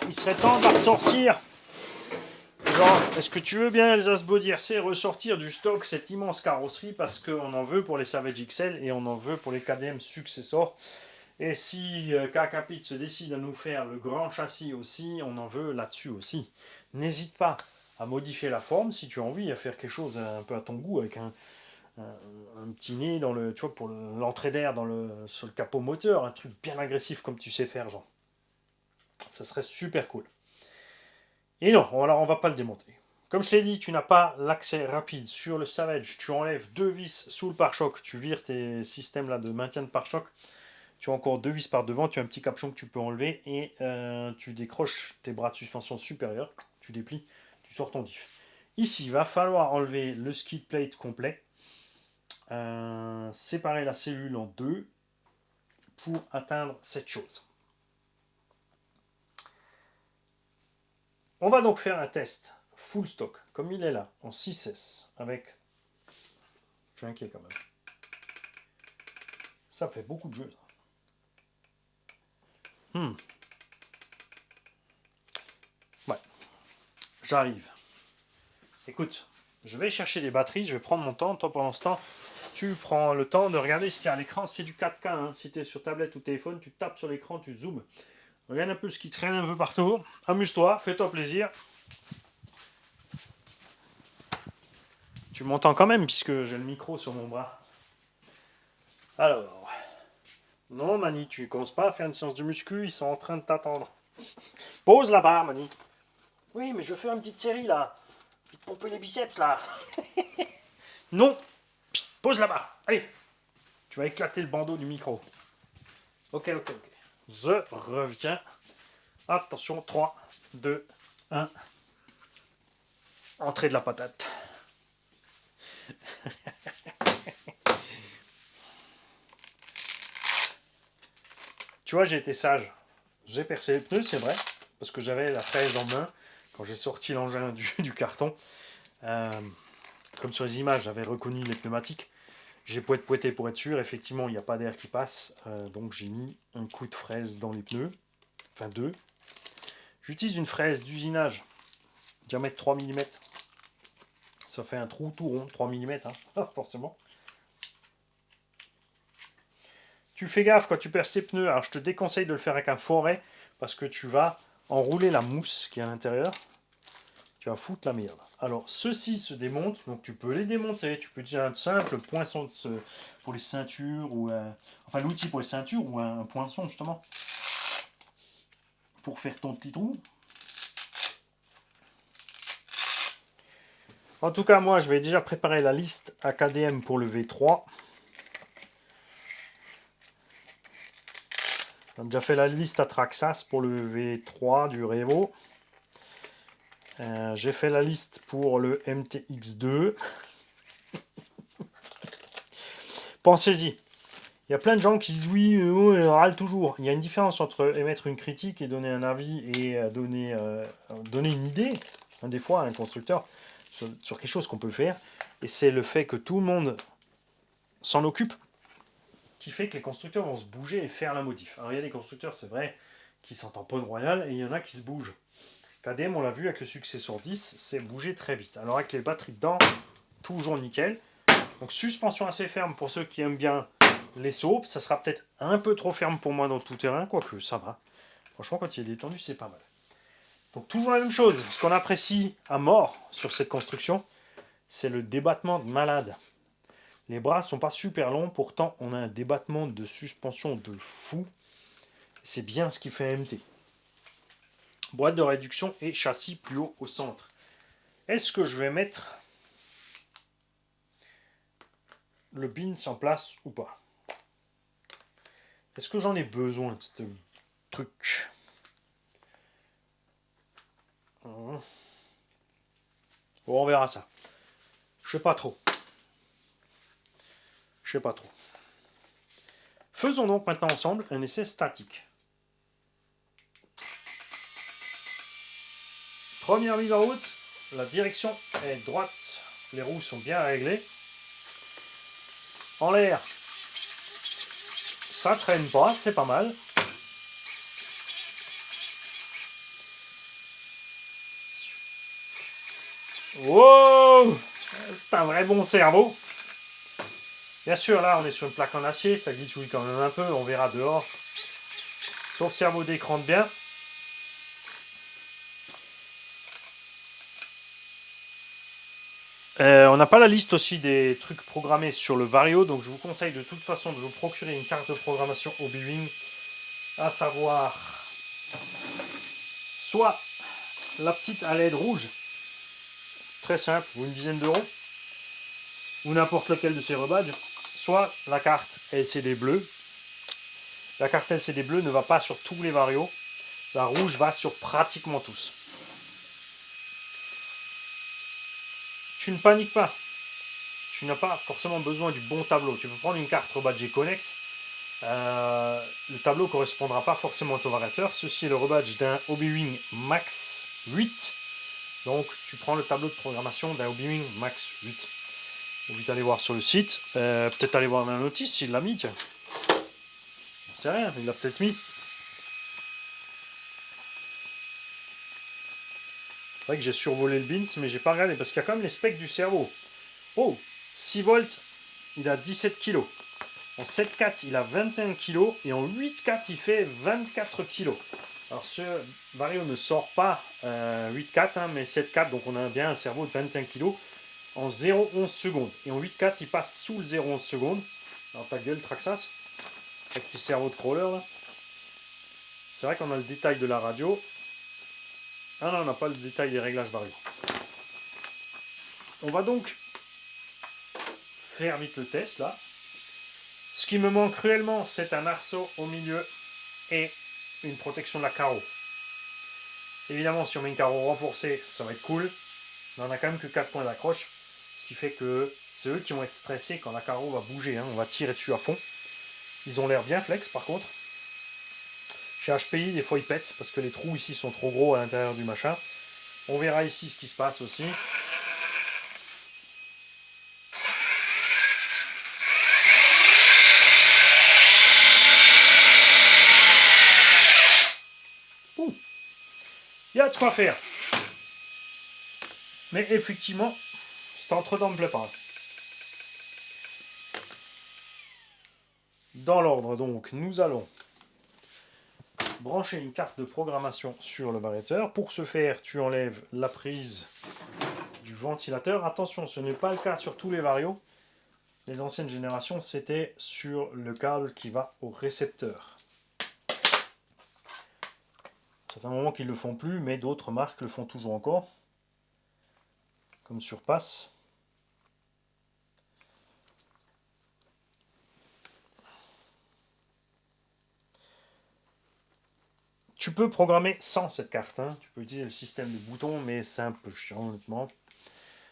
Il serait temps de la ressortir. Jean, est-ce que tu veux bien, Elsace Body RC, ressortir du stock cette immense carrosserie parce qu'on en veut pour les Savage XL et on en veut pour les KDM successors. Et si Kakapit se décide à nous faire le grand châssis aussi, on en veut là-dessus aussi. N'hésite pas à modifier la forme si tu as envie, à faire quelque chose un peu à ton goût avec un petit nez dans le, tu vois, pour l'entrée d'air sur le capot moteur, un truc bien agressif comme tu sais faire, Jean. Ça serait super cool. Et non, alors on va pas le démonter. Comme je t'ai dit, tu n'as pas l'accès rapide sur le Savage. Tu enlèves 2 vis sous le pare-choc, tu vires tes systèmes là de maintien de pare-choc. Tu as encore 2 vis par devant, tu as un petit capuchon que tu peux enlever et tu décroches tes bras de suspension supérieurs, tu déplies, tu sors ton diff. Ici, il va falloir enlever le skid plate complet, séparer la cellule en deux pour atteindre cette chose. On va donc faire un test full stock, comme il est là, en 6S, avec... Je suis inquiet quand même. Ça fait beaucoup de jeux. Ouais, j'arrive. Écoute, je vais chercher des batteries, je vais prendre mon temps. Toi, pendant ce temps, tu prends le temps de regarder ce qu'il y a à l'écran. C'est du 4K. Hein. Si tu es sur tablette ou téléphone, tu tapes sur l'écran, tu zoomes. Regarde un peu ce qui traîne un peu partout. Amuse-toi, fais-toi plaisir. Tu m'entends quand même, puisque j'ai le micro sur mon bras. Alors... Non, Mani, tu commences pas à faire une séance de muscu, ils sont en train de t'attendre. Pose là-bas, Mani. Oui, mais je fais une petite série là. Je vais te pomper les biceps là. Non. Psst, pose là-bas. Allez. Tu vas éclater le bandeau du micro. Ok. Je reviens. Attention, 3, 2, 1. Entrée de la patate. Tu vois, j'ai été sage. J'ai percé les pneus, c'est vrai, parce que j'avais la fraise en main quand j'ai sorti l'engin du carton. Comme sur les images, j'avais reconnu les pneumatiques. J'ai poêté pour être sûr, effectivement, il n'y a pas d'air qui passe, donc j'ai mis un coup de fraise dans les pneus, enfin deux. J'utilise une fraise d'usinage, diamètre 3 mm. Ça fait un trou tout rond, 3 mm, hein, forcément. Tu fais gaffe quand tu perces tes pneus. Alors je te déconseille de le faire avec un forêt parce que tu vas enrouler la mousse qui est à l'intérieur. Tu vas foutre la merde. Alors ceux-ci se démontent, donc tu peux les démonter. Tu peux utiliser un simple poinçon pour les ceintures ou enfin l'outil pour les ceintures ou un poinçon justement pour faire ton petit trou. En tout cas, moi, je vais déjà préparer la liste AKDM pour le V3. J'ai déjà fait la liste à Traxxas pour le V3 du Revo. J'ai fait la liste pour le MTX2. Pensez-y. Il y a plein de gens qui disent oui, on râle toujours. Il y a une différence entre émettre une critique et donner un avis et donner une idée, hein, des fois, à un constructeur sur quelque chose qu'on peut faire. Et c'est le fait que tout le monde s'en occupe qui fait que les constructeurs vont se bouger et faire la modif. Alors il y a des constructeurs, c'est vrai, qui sont en ponne royale et il y en a qui se bougent. KDM, on l'a vu avec le Successor 10, c'est bougé très vite. Alors avec les batteries dedans, toujours nickel. Donc suspension assez ferme pour ceux qui aiment bien les saupes. Ça sera peut-être un peu trop ferme pour moi dans tout terrain, quoique ça va. Franchement, quand il est détendu, c'est pas mal. Donc toujours la même chose. Ce qu'on apprécie à mort sur cette construction, c'est le débattement de malade. Les bras sont pas super longs, pourtant on a un débattement de suspension de fou. C'est bien ce qui fait MT. Boîte de réduction et châssis plus haut au centre. Est-ce que je vais mettre le bins en place ou pas? Est-ce que j'en ai besoin de ce truc? Bon, on verra ça. Je sais pas trop. Faisons donc maintenant ensemble un essai statique. Première mise en route, la direction est droite, les roues sont bien réglées. En l'air, ça traîne pas, c'est pas mal. Wow! C'est un vrai bon cerveau. Bien sûr, là, on est sur une plaque en acier, ça glissouille quand même un peu, on verra dehors. Sauf cerveau d'écran de bien. On n'a pas la liste aussi des trucs programmés sur le Vario, donc je vous conseille de toute façon de vous procurer une carte de programmation Hobby-Wing, à savoir soit la petite à LED rouge, très simple, ou une dizaine d'euros, ou n'importe lequel de ces rebadges, soit la carte LCD bleue. La carte LCD bleue ne va pas sur tous les Varios, la rouge va sur pratiquement tous. Tu ne paniques pas. Tu n'as pas forcément besoin du bon tableau. Tu peux prendre une carte rebadgée Connect. Le tableau ne correspondra pas forcément à ton variateur. Ceci est le rebadge d'un Hobby-Wing Max 8. Donc tu prends le tableau de programmation d'un Hobby-Wing Max 8. Ou vite aller voir sur le site. Peut-être aller voir dans la notice s'il l'a mis. Tiens. On sait rien, il l'a peut-être mis. C'est vrai que j'ai survolé le bins, mais j'ai pas regardé parce qu'il y a quand même les specs du cerveau. Oh, 6 volts, il a 17 kg. En 7.4, il a 21 kg. Et en 8.4, il fait 24 kg. Alors ce Vario ne sort pas 8.4, hein, mais 7.4, donc on a bien un cerveau de 21 kg en 0,11 secondes. Et en 8.4, il passe sous le 0,11 secondes. Alors ta gueule, Traxxas, avec tes cerveaux de crawler là. C'est vrai qu'on a le détail de la radio. Ah non, on n'a pas le détail des réglages Vario. On va donc faire vite le test là. Ce qui me manque cruellement, c'est un arceau au milieu et une protection de la carreau. Évidemment, si on met une carreau renforcée, ça va être cool. Mais on n'a quand même que 4 points d'accroche. Ce qui fait que c'est eux qui vont être stressés quand la carreau va bouger. Hein. On va tirer dessus à fond. Ils ont l'air bien flex par contre. Chez HPI, des fois ils pètent parce que les trous ici sont trop gros à l'intérieur du machin. On verra ici ce qui se passe aussi. Ouh, il y a de quoi faire. Mais effectivement, cet entre-dents me plaît pas. Dans l'ordre, donc, nous allons brancher une carte de programmation sur le variateur. Pour ce faire, tu enlèves la prise du ventilateur. Attention, ce n'est pas le cas sur tous les varios. Les anciennes générations, c'était sur le câble qui va au récepteur. Ça fait un moment qu'ils ne le font plus, mais d'autres marques le font toujours encore. Comme Surpass. Tu peux programmer sans cette carte. Hein. Tu peux utiliser le système de boutons, mais c'est un peu chiant, honnêtement.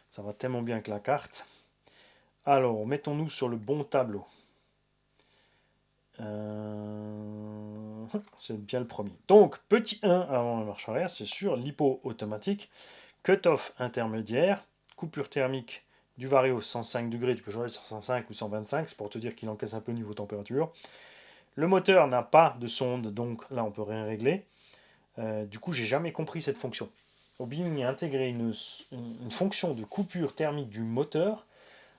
Ça va tellement bien avec la carte. Alors, mettons-nous sur le bon tableau. C'est bien le premier. Donc, petit 1 avant la marche arrière, c'est sûr. L'hypo automatique. Cut-off intermédiaire. Coupure thermique du vario 105 degrés. Tu peux changer sur 105 ou 125. C'est pour te dire qu'il encaisse un peu niveau température. Le moteur n'a pas de sonde, donc là, on peut rien régler. Du coup, j'ai jamais compris cette fonction. Obim a intégré une fonction de coupure thermique du moteur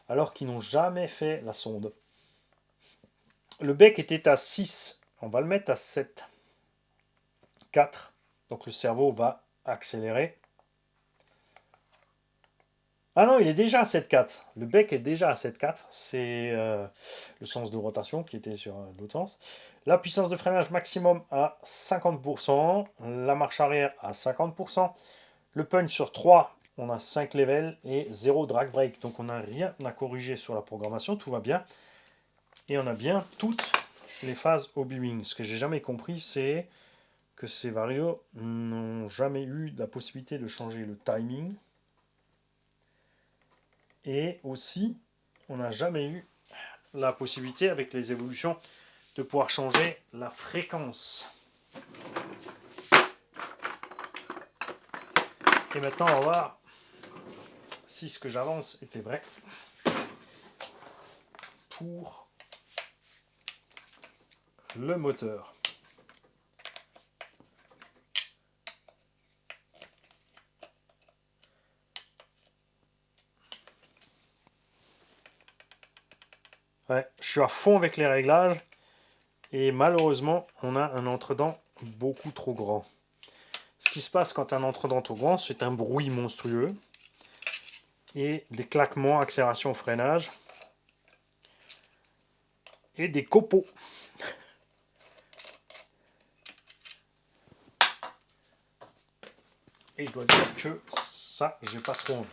alors qu'ils n'ont jamais fait la sonde. Le bec était à 6, on va le mettre à 7. 4, donc le cerveau va accélérer. Ah non, il est déjà à 7,4. Le bec est déjà à 7,4. C'est le sens de rotation qui était sur l'autre sens. La puissance de freinage maximum à 50%. La marche arrière à 50%. Le punch sur 3, on a 5 levels et 0 drag brake. Donc on n'a rien à corriger sur la programmation, tout va bien. Et on a bien toutes les phases au B-Wing. Ce que j'ai jamais compris, c'est que ces varios n'ont jamais eu la possibilité de changer le timing. Et aussi, on n'a jamais eu la possibilité, avec les évolutions, de pouvoir changer la fréquence. Et maintenant, on va voir si ce que j'avance était vrai pour le moteur. Ouais, je suis à fond avec les réglages et malheureusement, on a un entre-dents beaucoup trop grand. Ce qui se passe quand un entre-dents trop grand, c'est un bruit monstrueux et des claquements, accélération, freinage et des copeaux. Et je dois dire que ça, j'ai pas trop envie.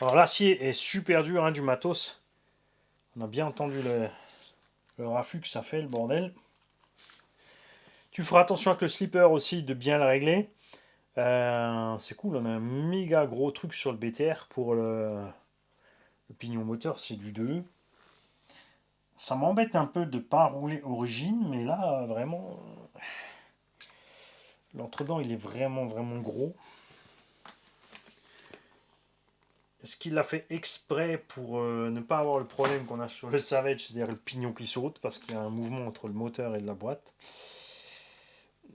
Alors l'acier est super dur, hein, du matos. On a bien entendu le raffut que ça fait, le bordel. Tu feras attention avec le slipper aussi de bien le régler. C'est cool, on a un méga gros truc sur le BTR pour le pignon moteur, c'est du 2. Ça m'embête un peu de ne pas rouler origine, mais là, vraiment, l'entredent, il est vraiment, vraiment gros. Est-ce qu'il l'a fait exprès pour ne pas avoir le problème qu'on a sur le Savage, c'est-à-dire le pignon qui saute, parce qu'il y a un mouvement entre le moteur et la boîte?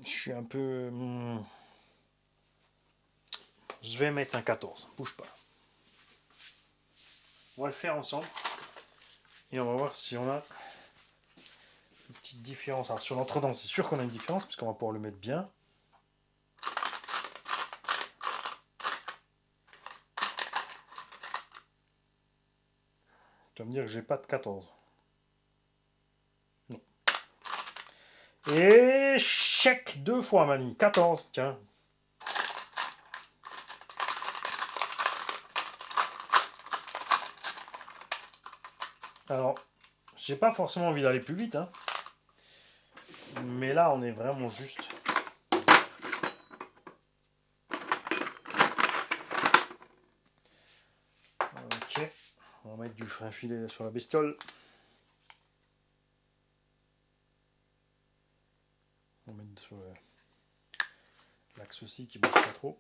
Je suis un peu... Je vais mettre un 14, bouge pas. On va le faire ensemble. Et on va voir si on a une petite différence. Alors sur l'entredent, c'est sûr qu'on a une différence, puisqu'on va pouvoir le mettre bien. Tu vas me dire que j'ai pas de 14. Non. Et chèque 2 fois, Mani. 14, tiens. Alors, j'ai pas forcément envie d'aller plus vite, hein. Mais là, on est vraiment juste. Ok. On va mettre du frein filet sur la bestiole. On va mettre sur l'axe aussi qui bouge pas trop.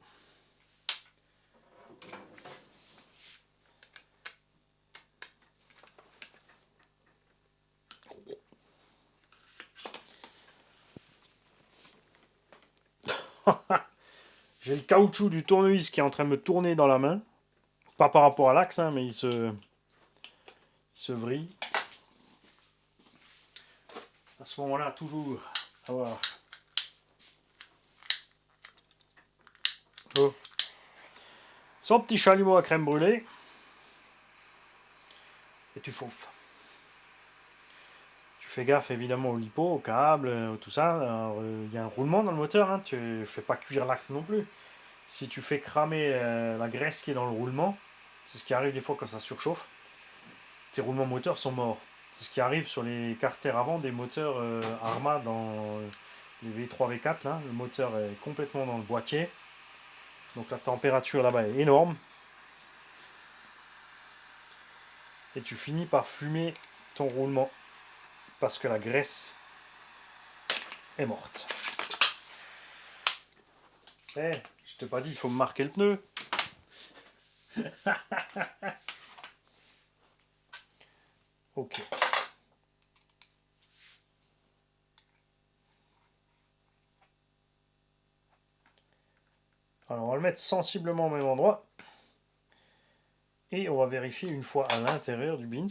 J'ai le caoutchouc du tournevis qui est en train de me tourner dans la main. Pas par rapport à l'axe, hein, mais il se vrille. À ce moment-là, toujours avoir son petit chalumeau à crème brûlée. Et tu fauffes. Tu fais gaffe évidemment au lipo, au câble, tout ça. Il y a un roulement dans le moteur, hein, tu ne fais pas cuire l'axe non plus. Si tu fais cramer la graisse qui est dans le roulement, c'est ce qui arrive des fois quand ça surchauffe, tes roulements moteurs sont morts. C'est ce qui arrive sur les carters avant des moteurs Arma dans les V3, V4. Là. Le moteur est complètement dans le boîtier. Donc la température là-bas est énorme. Et tu finis par fumer ton roulement parce que la graisse est morte. Eh, je t'ai pas dit, il faut me marquer le pneu. Ok. Alors on va le mettre sensiblement au même endroit. Et on va vérifier une fois à l'intérieur du bins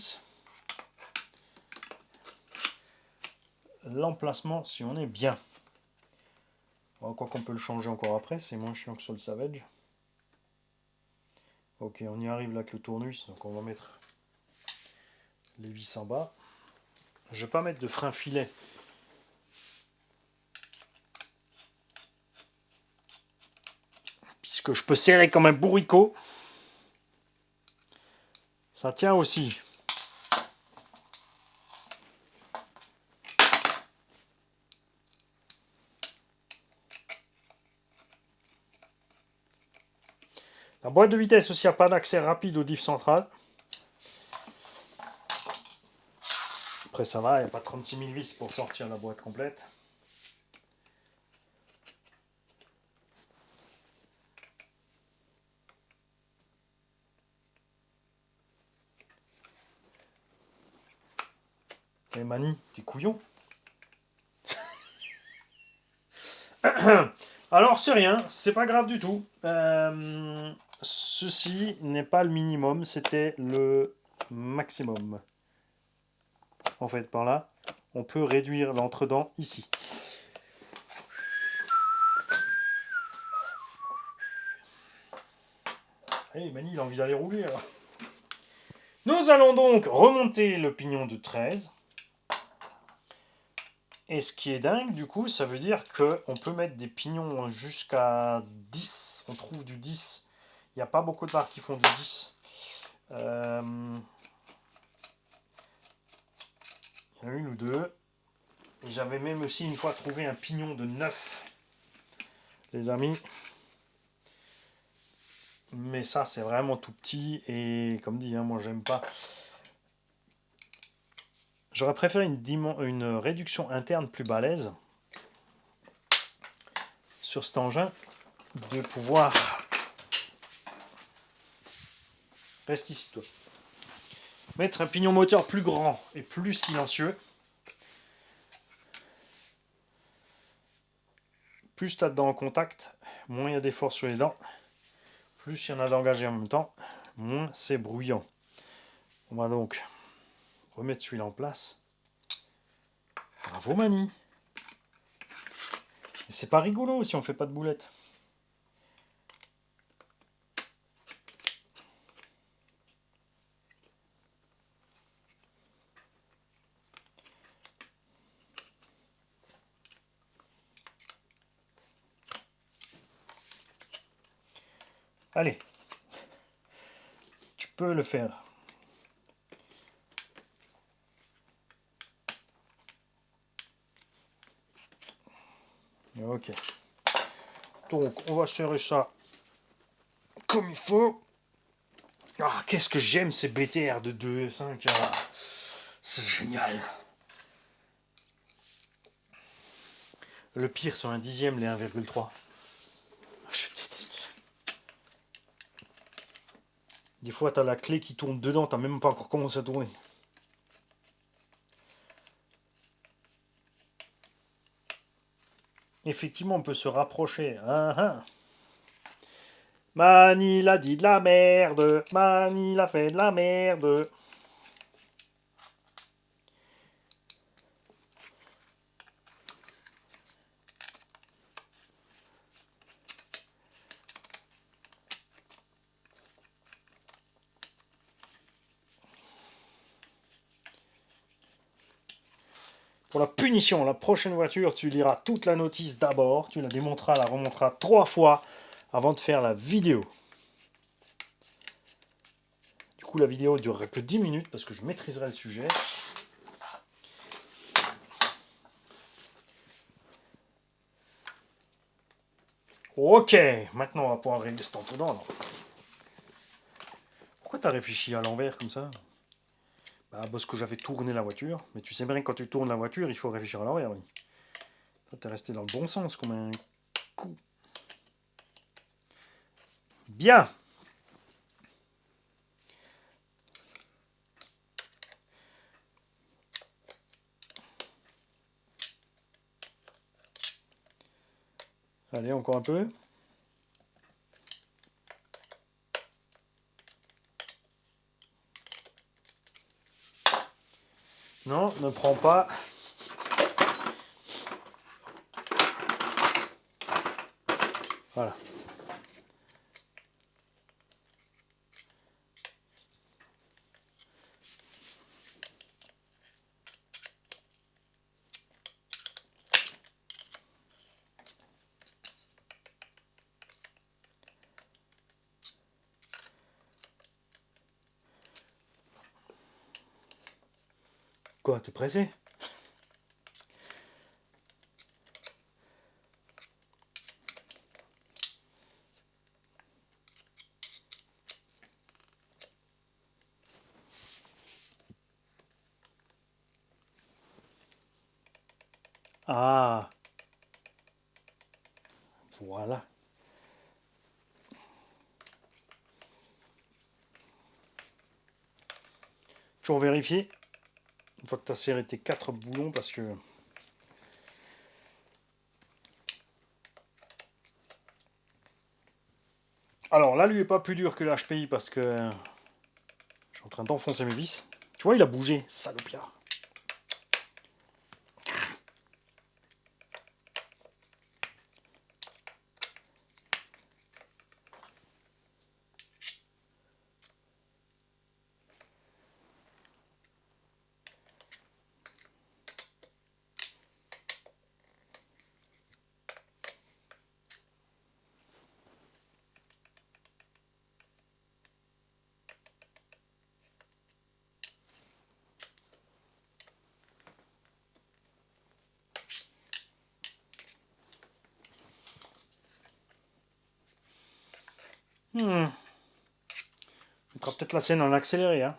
l'emplacement si on est bien. Quoi qu'on peut le changer encore après, c'est moins chiant que sur le Savage. Ok, on y arrive là avec le tournevis, donc on va mettre les vis en bas. Je vais pas mettre de frein filet. Puisque je peux serrer comme un bourricot. Ça tient aussi. La boîte de vitesse aussi n'a pas d'accès rapide au diff central. Après ça va, il n'y a pas 36 000 vis pour sortir la boîte complète. Et Mani, t'es couillon. Alors c'est rien, c'est pas grave du tout. Ceci n'est pas le minimum, c'était le maximum. En fait, par là, on peut réduire l'entre-dents ici. Hey, Mani, il a envie d'aller rouler alors. Nous allons donc remonter le pignon de 13. Et ce qui est dingue, du coup, ça veut dire qu'on peut mettre des pignons jusqu'à 10. On trouve du 10. Il n'y a pas beaucoup de marques qui font du 10. Il y en a une ou deux. Et j'avais même aussi une fois trouvé un pignon de 9. Les amis. Mais ça, c'est vraiment tout petit. Et comme dit, hein, moi, j'aime pas. J'aurais préféré une réduction interne plus balèze sur cet engin, de pouvoir... Reste ici, toi. Mettre un pignon moteur plus grand et plus silencieux. Plus tu as de dents en contact, moins il y a d'efforts sur les dents. Plus il y en a d'engagés en même temps, moins c'est bruyant. On va donc remettre celui-là en place. Bravo Mani. C'est pas rigolo si on fait pas de boulettes. Allez, tu peux le faire. Ok. Donc, on va serrer ça comme il faut. Ah, qu'est-ce que j'aime ces BTR de 2.5. Ah, c'est génial. Le pire sur un dixième, les 1,3. Je déteste. Des fois, tu as la clé qui tourne dedans, tu n'as même pas encore commencé à tourner. Effectivement, on peut se rapprocher. Ah, ah. Manil a dit de la merde. Manil a fait de la merde. Pour la punition, la prochaine voiture, tu liras toute la notice d'abord, tu la démonteras, la remonteras 3 fois avant de faire la vidéo. Du coup, la vidéo ne durera que 10 minutes parce que je maîtriserai le sujet. Ok, maintenant on va pouvoir régler cet entonnoir. Pourquoi t'as réfléchi à l'envers comme ça? Bah, parce que j'avais tourné la voiture. Mais tu sais bien que quand tu tournes la voiture, il faut réfléchir à l'envers, oui. Toi, t'es resté dans le bon sens comme un coup. Bien. Allez, encore un peu. Non, ne prends pas. Voilà. Quoi, t'es pressé? Ah, voilà. Toujours vérifier. Une fois que tu as serré tes 4 boulons parce que... Alors là, lui est pas plus dur que l'HPI parce que je suis en train d'enfoncer mes vis. Tu vois, il a bougé, salopia. On mettra peut-être la scène en accéléré, hein.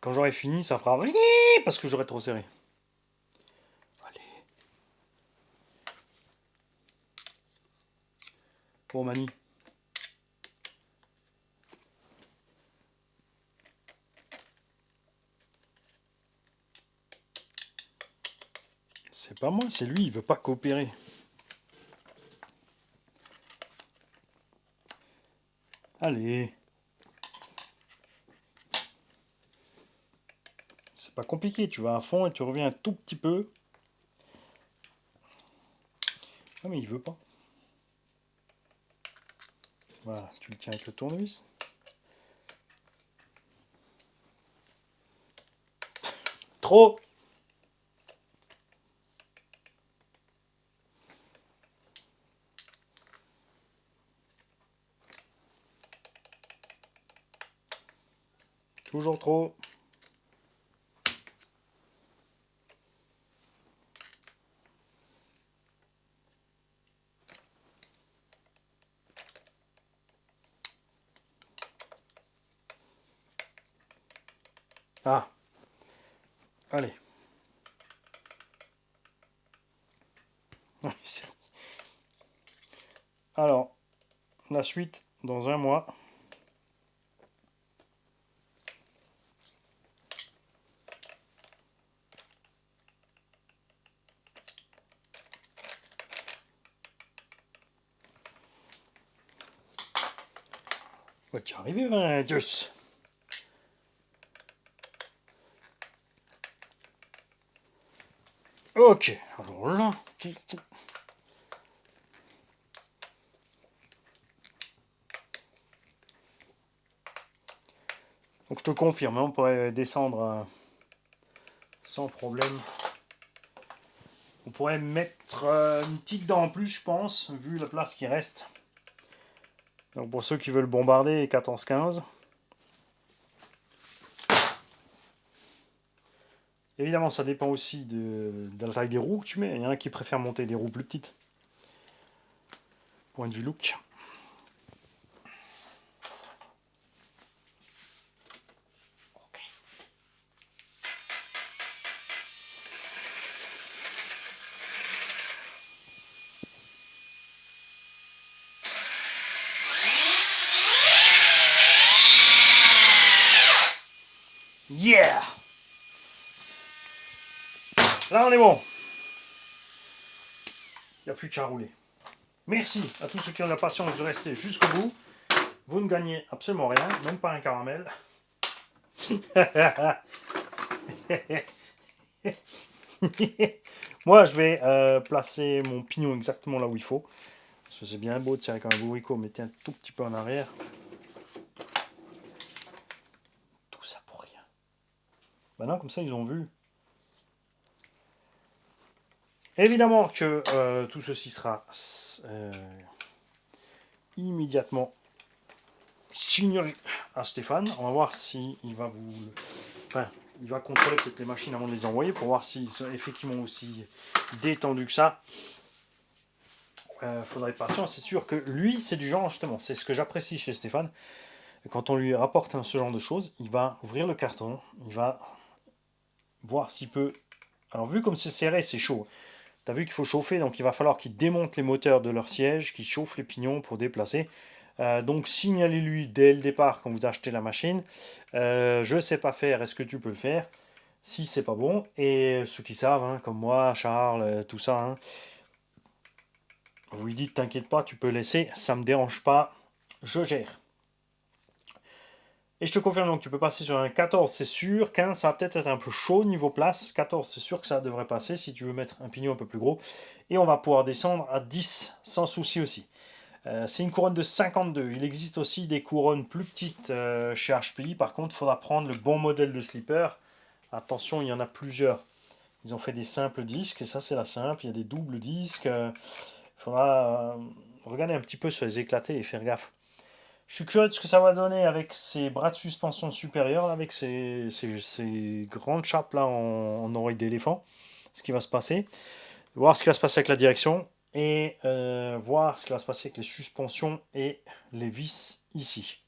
Quand j'aurai fini, ça fera parce que j'aurai trop serré. Allez. Bon, Mani. C'est pas moi, c'est lui, il veut pas coopérer. Allez. C'est pas compliqué, tu vas à fond et tu reviens un tout petit peu. Ah mais il veut pas. Voilà, tu le tiens avec le tournevis. Trop. Toujours trop. Ah. Allez. Alors, la suite dans un mois. On va y arriver, Vindius. Ok, alors là... Donc je te confirme, on pourrait descendre sans problème. On pourrait mettre une petite dent en plus, je pense, vu la place qui reste. Donc pour ceux qui veulent bombarder 14-15. Évidemment, ça dépend aussi de la taille des roues que tu mets. Il y en a qui préfèrent monter des roues plus petites. Point de vue look. Yeah! Là, on est bon. Il n'y a plus qu'à rouler. Merci à tous ceux qui ont la patience de rester jusqu'au bout. Vous ne gagnez absolument rien, même pas un caramel. Moi, je vais placer mon pignon exactement là où il faut. Parce que c'est bien beau de tirer avec un bourricot, mettez un tout petit peu en arrière. Tout ça pour rien. Ben non, comme ça, ils ont vu. Évidemment que tout ceci sera immédiatement signalé à Stéphane. On va voir s'il va vous... Enfin, il va contrôler peut-être les machines avant de les envoyer pour voir s'ils sont effectivement aussi détendus que ça. Faudrait être patient. C'est sûr que lui, c'est du genre, justement, c'est ce que j'apprécie chez Stéphane. Quand on lui rapporte ce genre de choses, il va ouvrir le carton, il va voir s'il peut... Alors vu comme c'est serré, c'est chaud. Tu as vu qu'il faut chauffer, donc il va falloir qu'il démonte les moteurs de leur siège, qu'il chauffe les pignons pour déplacer. Donc signalez-lui dès le départ quand vous achetez la machine. Je ne sais pas faire, est-ce que tu peux le faire? Si c'est pas bon. Et ceux qui savent, hein, comme moi, Charles, tout ça, hein, vous lui dites t'inquiète pas, tu peux laisser, ça me dérange pas, je gère. Et je te confirme donc tu peux passer sur un 14, c'est sûr. 15, ça va peut-être être un peu chaud niveau place. 14, c'est sûr que ça devrait passer si tu veux mettre un pignon un peu plus gros. Et on va pouvoir descendre à 10 sans souci aussi. C'est une couronne de 52. Il existe aussi des couronnes plus petites chez HPI. Par contre, il faudra prendre le bon modèle de slipper. Attention, il y en a plusieurs. Ils ont fait des simples disques, et ça c'est la simple. Il y a des doubles disques. Il faudra regarder un petit peu sur les éclatés et faire gaffe. Je suis curieux de ce que ça va donner avec ces bras de suspension supérieurs, avec ces grandes chapes là en oreille d'éléphant. Ce qui va se passer. Voir ce qui va se passer avec la direction. Et voir ce qui va se passer avec les suspensions et les vis ici.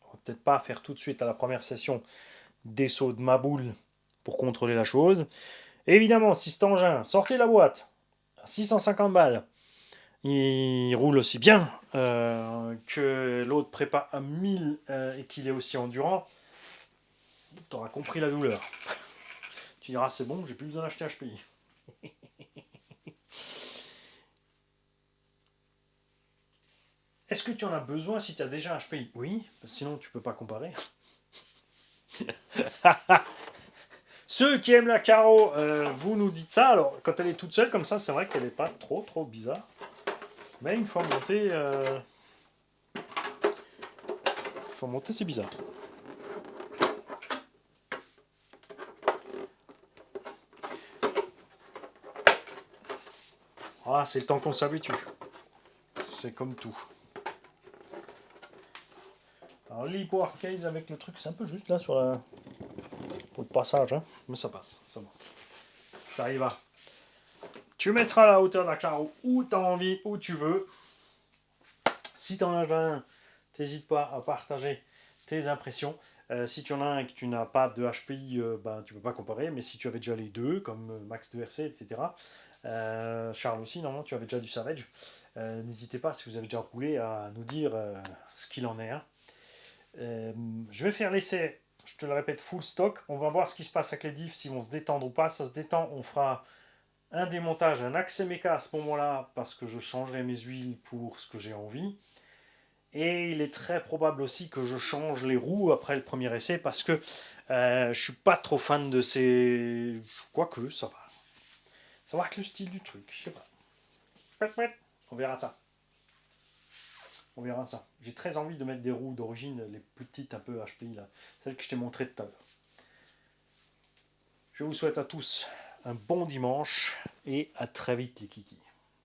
On va peut-être pas faire tout de suite à la première session des sauts de ma boule pour contrôler la chose. Et évidemment, si cet engin sortait de la boîte à 650 balles, il roule aussi bien que l'autre prépa à 1000 et qu'il est aussi endurant, tu auras compris la douleur. Tu diras c'est bon, j'ai plus besoin d'acheter HPI. Est-ce que tu en as besoin si tu as déjà un HPI? Oui, sinon tu peux pas comparer. Ceux qui aiment la Caro, vous nous dites ça. Alors, quand elle est toute seule comme ça, c'est vrai qu'elle n'est pas trop bizarre. Mais une fois montée, c'est bizarre. Ah, c'est le temps qu'on s'habitue. C'est comme tout. Alors, l'e-power case avec le truc, c'est un peu juste là sur pour le passage, hein. Mais ça passe, ça va. Ça y va. Tu mettras la hauteur de la carreau où tu as envie, où tu veux. Si tu en as un, n'hésite pas à partager tes impressions. Si tu en as un et que tu n'as pas de HPI, ben, tu ne peux pas comparer. Mais si tu avais déjà les deux, comme Max 2RC, etc. Charles aussi, normalement, tu avais déjà du Savage. N'hésitez pas, si vous avez déjà roulé, à nous dire ce qu'il en est. Hein. Je vais faire l'essai, je te le répète, full stock. On va voir ce qui se passe avec les diffs, s'ils vont se détendre ou pas. Ça se détend, on fera un démontage, un accès méca à ce moment-là, parce que je changerai mes huiles pour ce que j'ai envie. Et il est très probable aussi que je change les roues après le premier essai parce que je suis pas trop fan de ces. Quoique, ça va. Ça va avec le style du truc, je sais pas. On verra ça. On verra ça. J'ai très envie de mettre des roues d'origine, les plus petites un peu HPI là. Celles que je t'ai montrées tout à l'heure. Je vous souhaite à tous un bon dimanche et à très vite les kikis.